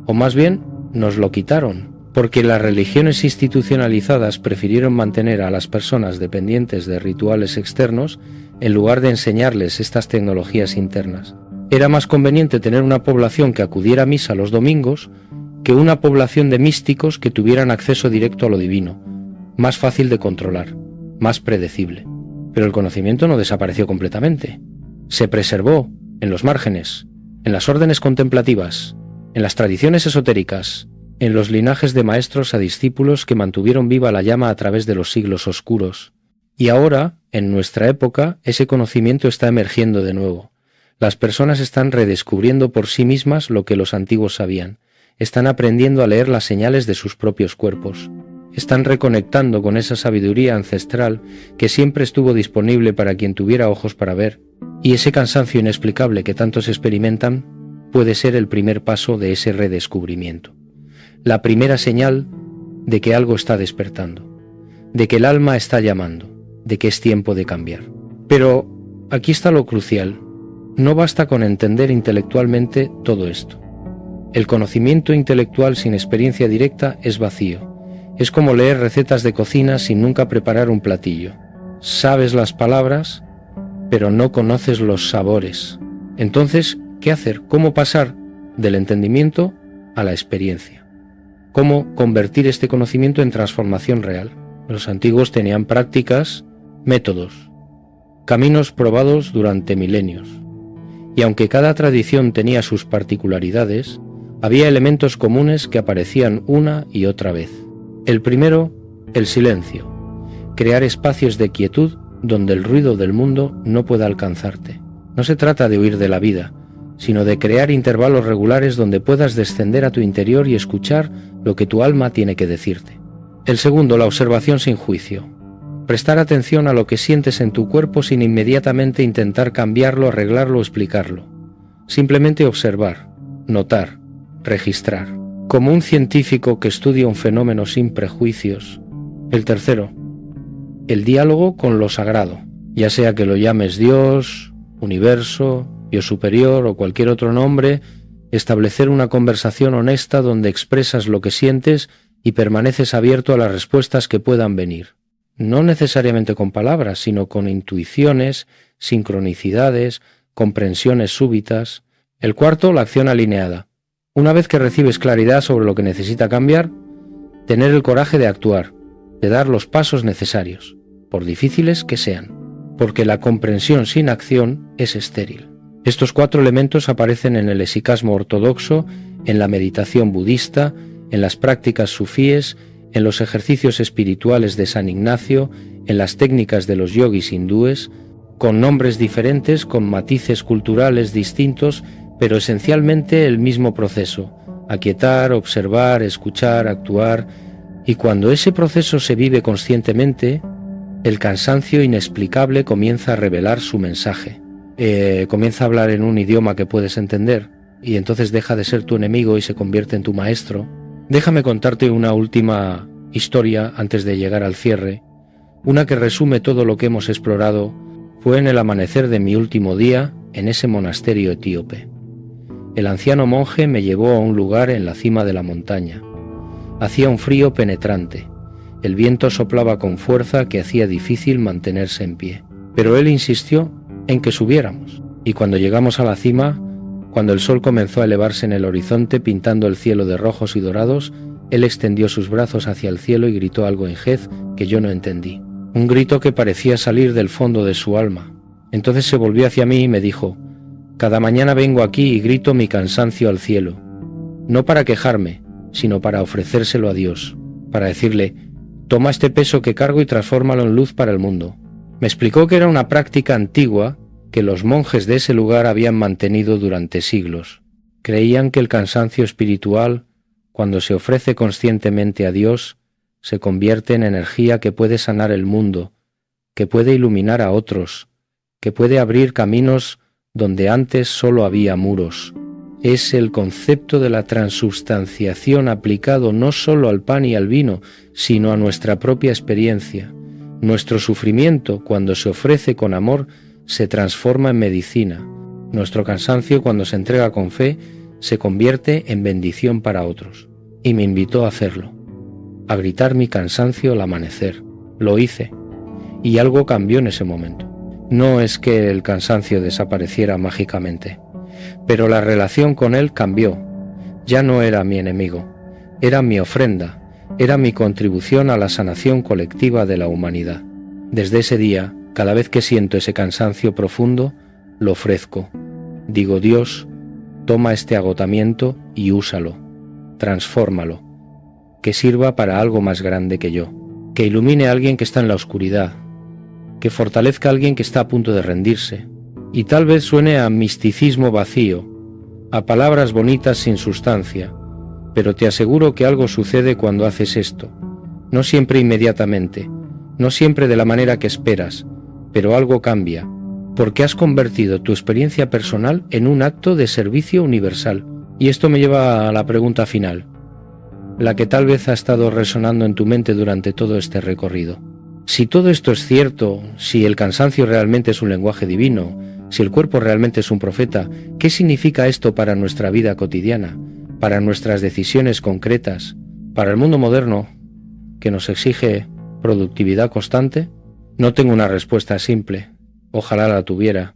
o más bien nos lo quitaron, porque las religiones institucionalizadas prefirieron mantener a las personas dependientes de rituales externos en lugar de enseñarles estas tecnologías internas. Era más conveniente tener una población que acudiera a misa los domingos que una población de místicos que tuvieran acceso directo a lo divino, más fácil de controlar, más predecible. Pero el conocimiento no desapareció completamente. Se preservó en los márgenes, en las órdenes contemplativas, en las tradiciones esotéricas, en los linajes de maestros a discípulos que mantuvieron viva la llama a través de los siglos oscuros. Y ahora, en nuestra época, ese conocimiento está emergiendo de nuevo. Las personas están redescubriendo por sí mismas lo que los antiguos sabían. Están aprendiendo a leer las señales de sus propios cuerpos. Están reconectando con esa sabiduría ancestral que siempre estuvo disponible para quien tuviera ojos para ver. Y ese cansancio inexplicable que tantos experimentan puede ser el primer paso de ese redescubrimiento. La primera señal de que algo está despertando, de que el alma está llamando, de que es tiempo de cambiar. Pero aquí está lo crucial. No basta con entender intelectualmente todo esto. El conocimiento intelectual sin experiencia directa es vacío. Es como leer recetas de cocina sin nunca preparar un platillo. Sabes las palabras, pero no conoces los sabores. Entonces, ¿qué hacer? ¿Cómo pasar del entendimiento a la experiencia? ¿Cómo convertir este conocimiento en transformación real? Los antiguos tenían prácticas, métodos, caminos probados durante milenios. Y aunque cada tradición tenía sus particularidades, había elementos comunes que aparecían una y otra vez. El primero, el silencio. Crear espacios de quietud donde el ruido del mundo no pueda alcanzarte. No se trata de huir de la vida, sino de crear intervalos regulares donde puedas descender a tu interior y escuchar lo que tu alma tiene que decirte. El segundo, la observación sin juicio. Prestar atención a lo que sientes en tu cuerpo sin inmediatamente intentar cambiarlo, arreglarlo o explicarlo. Simplemente observar, notar, registrar. Como un científico que estudia un fenómeno sin prejuicios. El tercero, el diálogo con lo sagrado, ya sea que lo llames Dios, universo, Dios superior o cualquier otro nombre, establecer una conversación honesta donde expresas lo que sientes y permaneces abierto a las respuestas que puedan venir. No necesariamente con palabras, sino con intuiciones, sincronicidades, comprensiones súbitas. El cuarto, la acción alineada. Una vez que recibes claridad sobre lo que necesita cambiar, tener el coraje de actuar, de dar los pasos necesarios, por difíciles que sean, porque la comprensión sin acción es estéril. Estos 4 elementos aparecen en el hexicasmo ortodoxo, en la meditación budista, en las prácticas sufíes, en los ejercicios espirituales de San Ignacio, en las técnicas de los yogis hindúes, con nombres diferentes, con matices culturales distintos, pero esencialmente el mismo proceso: aquietar, observar, escuchar, actuar. Y cuando ese proceso se vive conscientemente, el cansancio inexplicable comienza a revelar su mensaje. Comienza a hablar en un idioma que puedes entender, y entonces deja de ser tu enemigo y se convierte en tu maestro. Déjame contarte una última historia antes de llegar al cierre, una que resume todo lo que hemos explorado. Fue en el amanecer de mi último día en ese monasterio etíope. el anciano monje me llevó a un lugar en la cima de la montaña. Hacía un frío penetrante. El viento soplaba con fuerza que hacía difícil mantenerse en pie. Pero él insistió en que subiéramos. Y cuando llegamos a la cima, cuando el sol comenzó a elevarse en el horizonte pintando el cielo de rojos y dorados, él extendió sus brazos hacia el cielo y gritó algo en jez que yo no entendí. Un grito que parecía salir del fondo de su alma. Entonces se volvió hacia mí y me dijo: «Cada mañana vengo aquí y grito mi cansancio al cielo, no para quejarme, sino para ofrecérselo a Dios, para decirle: toma este peso que cargo y transfórmalo en luz para el mundo». Me explicó que era una práctica antigua que los monjes de ese lugar habían mantenido durante siglos. Creían que el cansancio espiritual, cuando se ofrece conscientemente a Dios, se convierte en energía que puede sanar el mundo, que puede iluminar a otros, que puede abrir caminos donde antes solo había muros. Es el concepto de la transubstanciación aplicado no solo al pan y al vino, sino a nuestra propia experiencia. Nuestro sufrimiento, cuando se ofrece con amor, se transforma en medicina. Nuestro cansancio, cuando se entrega con fe, se convierte en bendición para otros. Y me invitó a hacerlo, a gritar mi cansancio al amanecer. Lo hice, y algo cambió en ese momento. No es que el cansancio desapareciera mágicamente, pero la relación con él cambió. Ya no era mi enemigo, era mi ofrenda, era mi contribución a la sanación colectiva de la humanidad. Desde ese día, cada vez que siento ese cansancio profundo, lo ofrezco. Digo: Dios, toma este agotamiento y úsalo, transfórmalo, que sirva para algo más grande que yo, que ilumine a alguien que está en la oscuridad, que fortalezca a alguien que está a punto de rendirse. Y tal vez suene a misticismo vacío, a palabras bonitas sin sustancia, pero te aseguro que algo sucede cuando haces esto. No siempre inmediatamente, no siempre de la manera que esperas, pero algo cambia, porque has convertido tu experiencia personal en un acto de servicio universal. Y esto me lleva a la pregunta final, la que tal vez ha estado resonando en tu mente durante todo este recorrido. Si todo esto es cierto, si el cansancio realmente es un lenguaje divino, si el cuerpo realmente es un profeta, ¿qué significa esto para nuestra vida cotidiana, para nuestras decisiones concretas, para el mundo moderno que nos exige productividad constante? No tengo una respuesta simple, ojalá la tuviera,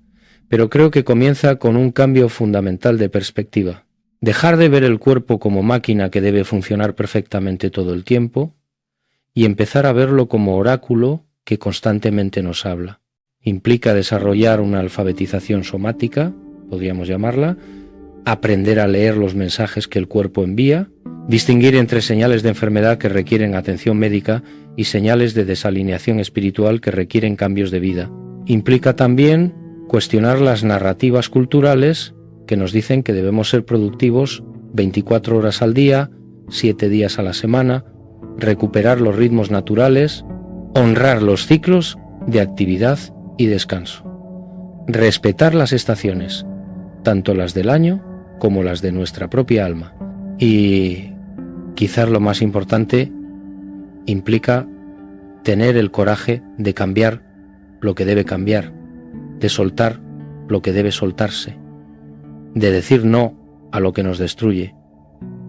pero creo que comienza con un cambio fundamental de perspectiva. Dejar de ver el cuerpo como máquina que debe funcionar perfectamente todo el tiempo y empezar a verlo como oráculo que constantemente nos habla. Implica desarrollar una alfabetización somática, podríamos llamarla, aprender a leer los mensajes que el cuerpo envía, distinguir entre señales de enfermedad que requieren atención médica y señales de desalineación espiritual que requieren cambios de vida. Implica también cuestionar las narrativas culturales que nos dicen que debemos ser productivos 24 horas al día, 7 días a la semana, recuperar los ritmos naturales, honrar los ciclos de actividad y descanso, respetar las estaciones, tanto las del año como las de nuestra propia alma. Y quizás lo más importante, implica tener el coraje de cambiar lo que debe cambiar, de soltar lo que debe soltarse, de decir no a lo que nos destruye,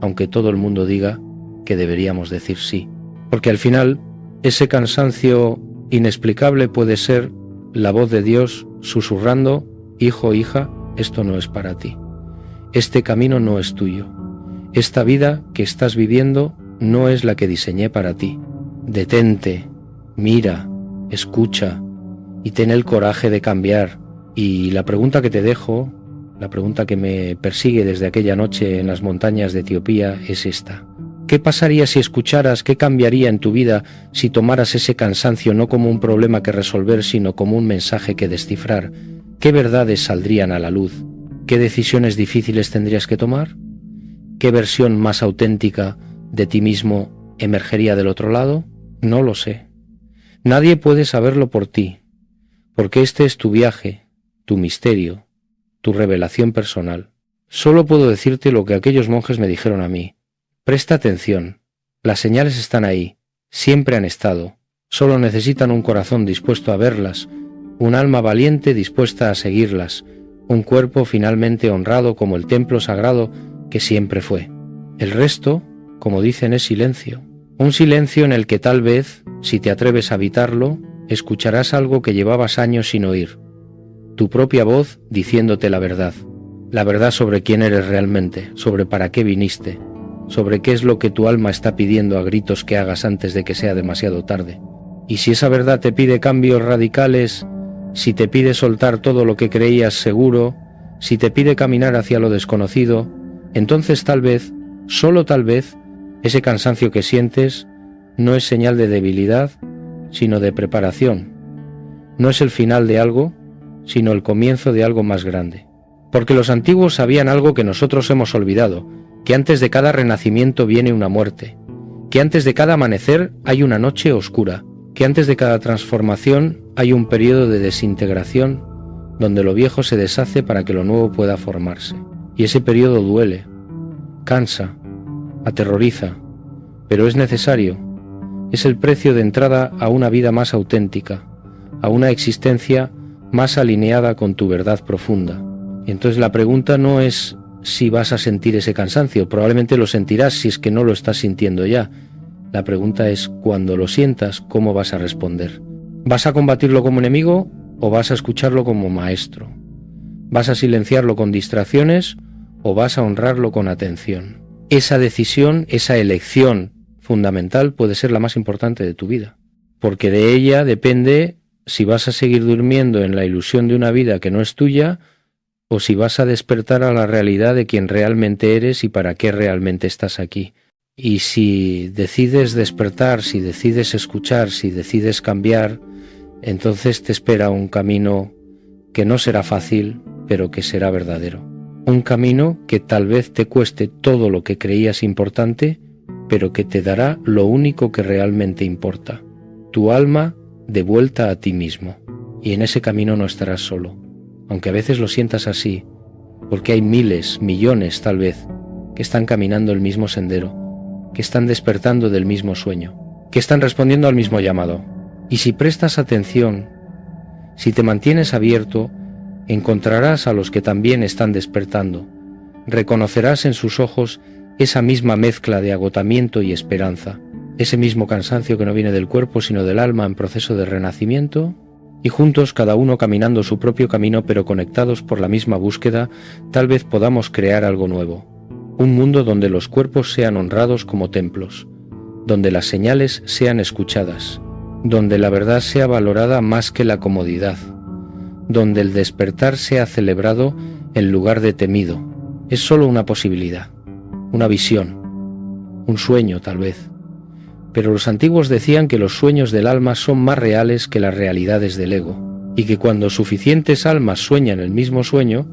aunque todo el mundo diga que deberíamos decir sí. Porque al final, ese cansancio inexplicable puede ser la voz de Dios susurrando: hijo, hija, esto no es para ti. Este camino no es tuyo. Esta vida que estás viviendo no es la que diseñé para ti. Detente, mira, escucha y ten el coraje de cambiar. Y la pregunta que te dejo, la pregunta que me persigue desde aquella noche en las montañas de Etiopía es esta. ¿Qué pasaría si escucharas? ¿Qué cambiaría en tu vida si tomaras ese cansancio no como un problema que resolver, sino como un mensaje que descifrar? ¿Qué verdades saldrían a la luz? ¿Qué decisiones difíciles tendrías que tomar? ¿Qué versión más auténtica de ti mismo emergería del otro lado? No lo sé. Nadie puede saberlo por ti, porque este es tu viaje, tu misterio, tu revelación personal. Solo puedo decirte lo que aquellos monjes me dijeron a mí. Presta atención, las señales están ahí, siempre han estado, solo necesitan un corazón dispuesto a verlas, un alma valiente dispuesta a seguirlas, un cuerpo finalmente honrado como el templo sagrado que siempre fue. El resto, como dicen, es silencio. Un silencio en el que tal vez, si te atreves a habitarlo, escucharás algo que llevabas años sin oír. Tu propia voz diciéndote la verdad sobre quién eres realmente, sobre para qué viniste, sobre qué es lo que tu alma está pidiendo a gritos que hagas antes de que sea demasiado tarde. Y si esa verdad te pide cambios radicales, si te pide soltar todo lo que creías seguro, si te pide caminar hacia lo desconocido, entonces tal vez, solo tal vez, ese cansancio que sientes no es señal de debilidad, sino de preparación. No es el final de algo, sino el comienzo de algo más grande. Porque los antiguos sabían algo que nosotros hemos olvidado, que antes de cada renacimiento viene una muerte, que antes de cada amanecer hay una noche oscura, que antes de cada transformación hay un periodo de desintegración donde lo viejo se deshace para que lo nuevo pueda formarse. Y ese periodo duele, cansa, aterroriza, pero es necesario. Es el precio de entrada a una vida más auténtica, a una existencia más alineada con tu verdad profunda. Y entonces la pregunta no es si vas a sentir ese cansancio, probablemente lo sentirás si es que no lo estás sintiendo ya. La pregunta es, cuando lo sientas, ¿cómo vas a responder? ¿Vas a combatirlo como enemigo o vas a escucharlo como maestro? ¿Vas a silenciarlo con distracciones o vas a honrarlo con atención? Esa decisión, esa elección fundamental puede ser la más importante de tu vida, porque de ella depende si vas a seguir durmiendo en la ilusión de una vida que no es tuya o si vas a despertar a la realidad de quién realmente eres y para qué realmente estás aquí. Y si decides despertar, si decides escuchar, si decides cambiar, entonces te espera un camino que no será fácil, pero que será verdadero. Un camino que tal vez te cueste todo lo que creías importante, pero que te dará lo único que realmente importa, tu alma de vuelta a ti mismo. Y en ese camino no estarás solo, aunque a veces lo sientas así, porque hay miles, millones tal vez, que están caminando el mismo sendero, que están despertando del mismo sueño, que están respondiendo al mismo llamado. Y si prestas atención, si te mantienes abierto, encontrarás a los que también están despertando. Reconocerás en sus ojos esa misma mezcla de agotamiento y esperanza, ese mismo cansancio que no viene del cuerpo sino del alma en proceso de renacimiento, y juntos, cada uno caminando su propio camino pero conectados por la misma búsqueda, tal vez podamos crear algo nuevo. Un mundo donde los cuerpos sean honrados como templos, donde las señales sean escuchadas, donde la verdad sea valorada más que la comodidad, donde el despertar sea celebrado en lugar de temido. Es solo una posibilidad, una visión, un sueño tal vez. Pero los antiguos decían que los sueños del alma son más reales que las realidades del ego, y que cuando suficientes almas sueñan el mismo sueño,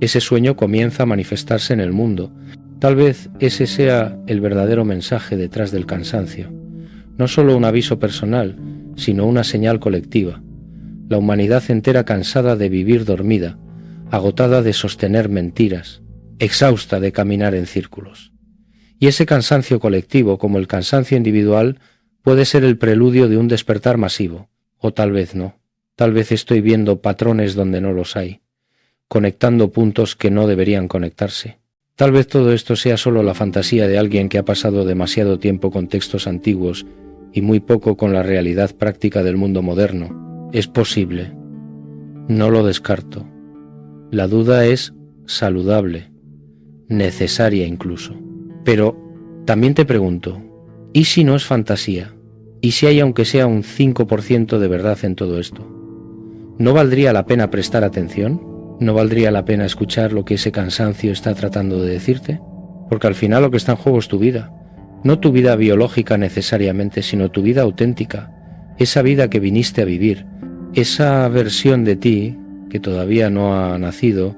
ese sueño comienza a manifestarse en el mundo. Tal vez ese sea el verdadero mensaje detrás del cansancio. No solo un aviso personal, sino una señal colectiva. La humanidad entera cansada de vivir dormida, agotada de sostener mentiras, exhausta de caminar en círculos. Y ese cansancio colectivo, como el cansancio individual, puede ser el preludio de un despertar masivo, o tal vez no. Tal vez estoy viendo patrones donde no los hay, conectando puntos que no deberían conectarse. Tal vez todo esto sea solo la fantasía de alguien que ha pasado demasiado tiempo con textos antiguos y muy poco con la realidad práctica del mundo moderno. Es posible. No lo descarto. La duda es saludable, necesaria incluso. Pero también te pregunto, ¿y si no es fantasía? ¿Y si hay aunque sea un 5% de verdad en todo esto? ¿No valdría la pena prestar atención? ¿No valdría la pena escuchar lo que ese cansancio está tratando de decirte? Porque al final lo que está en juego es tu vida. No tu vida biológica necesariamente, sino tu vida auténtica. Esa vida que viniste a vivir. Esa versión de ti que todavía no ha nacido,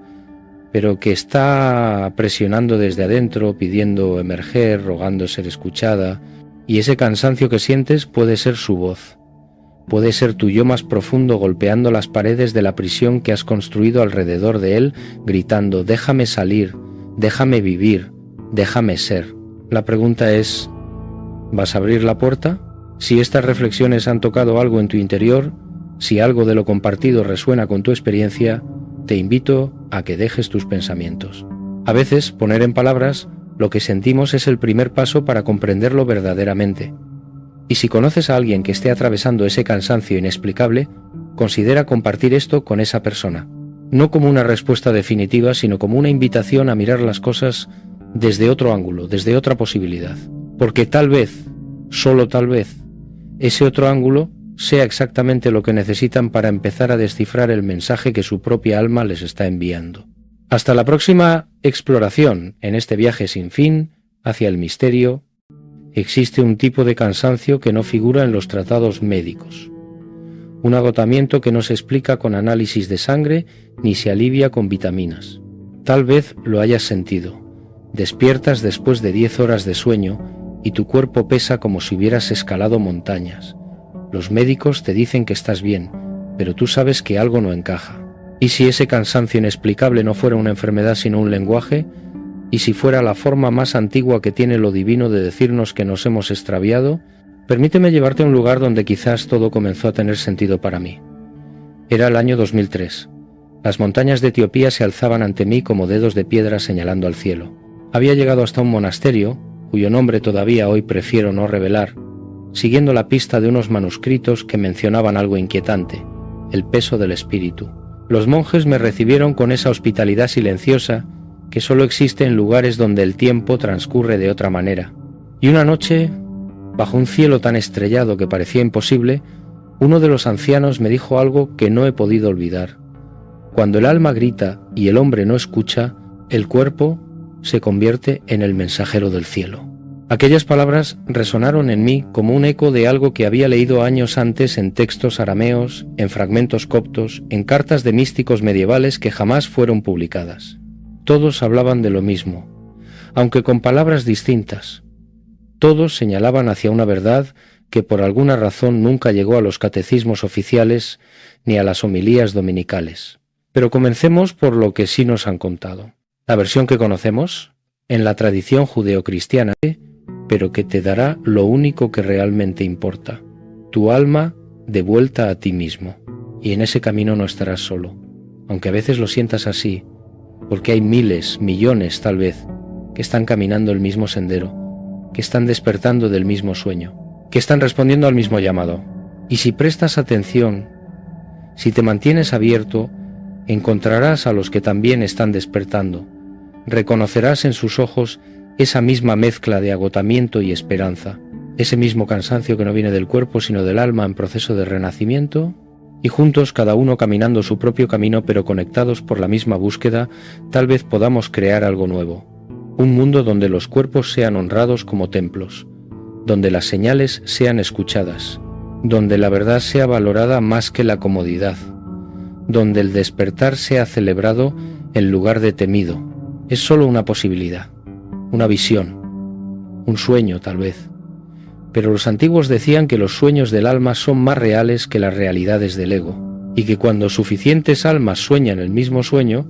pero que está presionando desde adentro, pidiendo emerger, rogando ser escuchada, y ese cansancio que sientes puede ser su voz, puede ser tu yo más profundo golpeando las paredes de la prisión que has construido alrededor de él, gritando, déjame salir, déjame vivir, déjame ser. La pregunta es, ¿vas a abrir la puerta? Si estas reflexiones han tocado algo en tu interior, si algo de lo compartido resuena con tu experiencia, te invito a que dejes tus pensamientos. A veces, poner en palabras lo que sentimos es el primer paso para comprenderlo verdaderamente. Y si conoces a alguien que esté atravesando ese cansancio inexplicable, considera compartir esto con esa persona, no como una respuesta definitiva, sino como una invitación a mirar las cosas desde otro ángulo, desde otra posibilidad. Porque tal vez, solo tal vez, ese otro ángulo sea exactamente lo que necesitan para empezar a descifrar el mensaje que su propia alma les está enviando. Hasta la próxima exploración en este viaje sin fin hacia el misterio. Existe un tipo de cansancio que no figura en los tratados médicos. Un agotamiento que no se explica con análisis de sangre ni se alivia con vitaminas. Tal vez lo hayas sentido. Despiertas después de 10 horas de sueño y tu cuerpo pesa como si hubieras escalado montañas. Los médicos te dicen que estás bien, pero tú sabes que algo no encaja. ¿Y si ese cansancio inexplicable no fuera una enfermedad sino un lenguaje? ¿Y si fuera la forma más antigua que tiene lo divino de decirnos que nos hemos extraviado? Permíteme llevarte a un lugar donde quizás todo comenzó a tener sentido para mí. Era el año 2003. Las montañas de Etiopía se alzaban ante mí como dedos de piedra señalando al cielo. Había llegado hasta un monasterio, cuyo nombre todavía hoy prefiero no revelar, siguiendo la pista de unos manuscritos que mencionaban algo inquietante: el peso del espíritu. Los monjes me recibieron con esa hospitalidad silenciosa que solo existe en lugares donde el tiempo transcurre de otra manera. Y una noche, bajo un cielo tan estrellado que parecía imposible, uno de los ancianos me dijo algo que no he podido olvidar. Cuando el alma grita y el hombre no escucha, el cuerpo se convierte en el mensajero del cielo. Aquellas palabras resonaron en mí como un eco de algo que había leído años antes en textos arameos, en fragmentos coptos, en cartas de místicos medievales que jamás fueron publicadas. Todos hablaban de lo mismo, aunque con palabras distintas. Todos señalaban hacia una verdad que por alguna razón nunca llegó a los catecismos oficiales ni a las homilías dominicales. Pero comencemos por lo que sí nos han contado. La versión que conocemos, en la tradición judeocristiana, pero que te dará lo único que realmente importa: tu alma de vuelta a ti mismo. Y en ese camino no estarás solo, aunque a veces lo sientas así, porque hay miles, millones tal vez, que están caminando el mismo sendero, que están despertando del mismo sueño, que están respondiendo al mismo llamado. Y si prestas atención, si te mantienes abierto, encontrarás a los que también están despertando. Reconocerás en sus ojos esa misma mezcla de agotamiento y esperanza, ese mismo cansancio que no viene del cuerpo sino del alma en proceso de renacimiento, y juntos, cada uno caminando su propio camino pero conectados por la misma búsqueda, tal vez podamos crear algo nuevo, un mundo donde los cuerpos sean honrados como templos, donde las señales sean escuchadas, donde la verdad sea valorada más que la comodidad, donde el despertar sea celebrado en lugar de temido. Es solo una posibilidad, una visión, un sueño tal vez. Pero los antiguos decían que los sueños del alma son más reales que las realidades del ego, y que cuando suficientes almas sueñan el mismo sueño,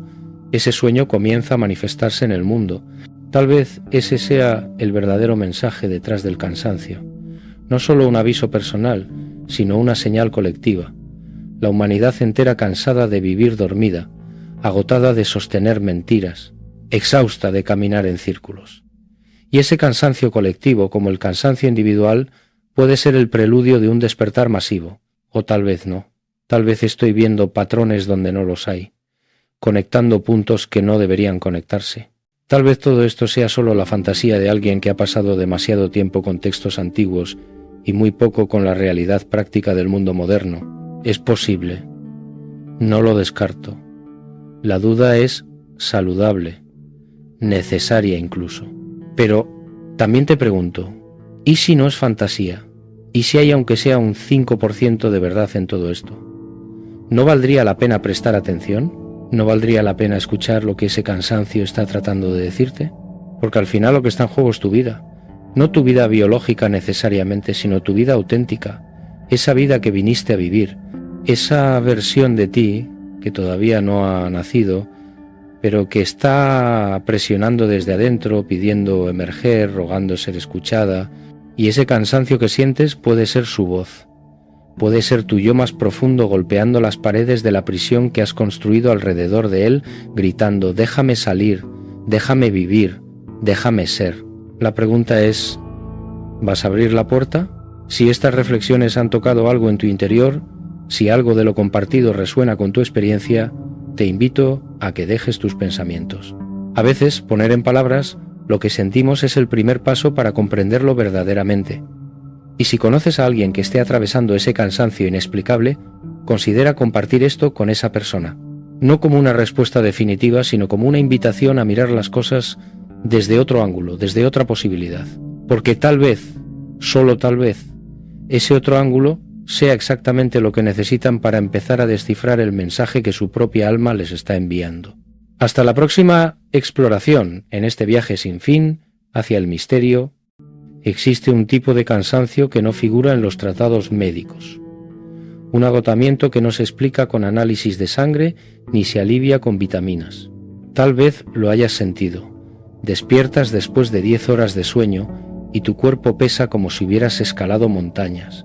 ese sueño comienza a manifestarse en el mundo. Tal vez ese sea el verdadero mensaje detrás del cansancio, no solo un aviso personal, sino una señal colectiva. La humanidad entera cansada de vivir dormida, agotada de sostener mentiras, exhausta de caminar en círculos. Y ese cansancio colectivo, como el cansancio individual, puede ser el preludio de un despertar masivo, o tal vez no. Tal vez estoy viendo patrones donde no los hay, conectando puntos que no deberían conectarse. Tal vez todo esto sea solo la fantasía de alguien que ha pasado demasiado tiempo con textos antiguos y muy poco con la realidad práctica del mundo moderno. Es posible. No lo descarto. La duda es saludable, necesaria incluso. Pero también te pregunto, ¿y si no es fantasía? ¿Y si hay aunque sea un 5% de verdad en todo esto? ¿No valdría la pena prestar atención? ¿No valdría la pena escuchar lo que ese cansancio está tratando de decirte? Porque al final lo que está en juego es tu vida. No tu vida biológica necesariamente, sino tu vida auténtica. Esa vida que viniste a vivir. Esa versión de ti que todavía no ha nacido, pero que está presionando desde adentro, pidiendo emerger, rogando ser escuchada, y ese cansancio que sientes puede ser su voz. Puede ser tu yo más profundo golpeando las paredes de la prisión que has construido alrededor de él, gritando: déjame salir, déjame vivir, déjame ser. La pregunta es: ¿vas a abrir la puerta? Si estas reflexiones han tocado algo en tu interior, si algo de lo compartido resuena con tu experiencia, te invito a que dejes tus pensamientos. A veces, poner en palabras lo que sentimos es el primer paso para comprenderlo verdaderamente. Y si conoces a alguien que esté atravesando ese cansancio inexplicable, considera compartir esto con esa persona. No como una respuesta definitiva, sino como una invitación a mirar las cosas desde otro ángulo, desde otra posibilidad. Porque tal vez, solo tal vez, ese otro ángulo sea exactamente lo que necesitan para empezar a descifrar el mensaje que su propia alma les está enviando. Hasta la próxima exploración en este viaje sin fin hacia el misterio. Existe un tipo de cansancio que no figura en los tratados médicos. Un agotamiento que no se explica con análisis de sangre ni se alivia con vitaminas. Tal vez lo hayas sentido. Despiertas después de 10 horas de sueño y tu cuerpo pesa como si hubieras escalado montañas.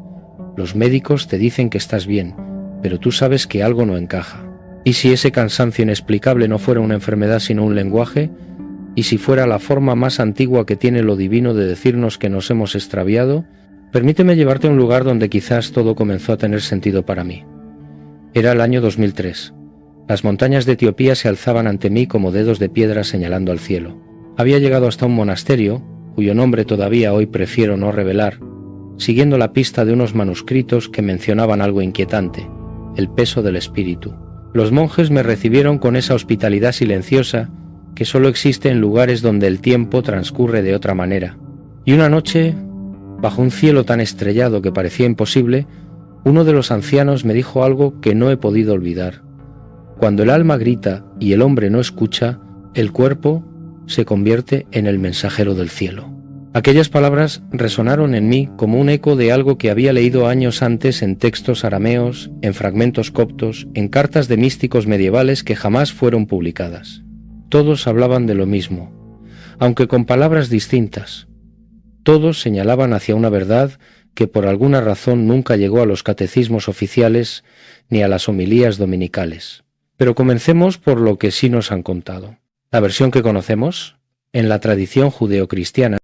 Los médicos te dicen que estás bien, pero tú sabes que algo no encaja. ¿Y si ese cansancio inexplicable no fuera una enfermedad sino un lenguaje? ¿Y si fuera la forma más antigua que tiene lo divino de decirnos que nos hemos extraviado? Permíteme llevarte a un lugar donde quizás todo comenzó a tener sentido para mí. Era el año 2003. Las montañas de Etiopía se alzaban ante mí como dedos de piedra señalando al cielo. Había llegado hasta un monasterio, cuyo nombre todavía hoy prefiero no revelar, siguiendo la pista de unos manuscritos que mencionaban algo inquietante: el peso del espíritu. Los monjes me recibieron con esa hospitalidad silenciosa que solo existe en lugares donde el tiempo transcurre de otra manera. Y una noche, bajo un cielo tan estrellado que parecía imposible, uno de los ancianos me dijo algo que no he podido olvidar. Cuando el alma grita y el hombre no escucha, el cuerpo se convierte en el mensajero del cielo. Aquellas palabras resonaron en mí como un eco de algo que había leído años antes en textos arameos, en fragmentos coptos, en cartas de místicos medievales que jamás fueron publicadas. Todos hablaban de lo mismo, aunque con palabras distintas. Todos señalaban hacia una verdad que por alguna razón nunca llegó a los catecismos oficiales ni a las homilías dominicales. Pero comencemos por lo que sí nos han contado. La versión que conocemos, en la tradición judeocristiana,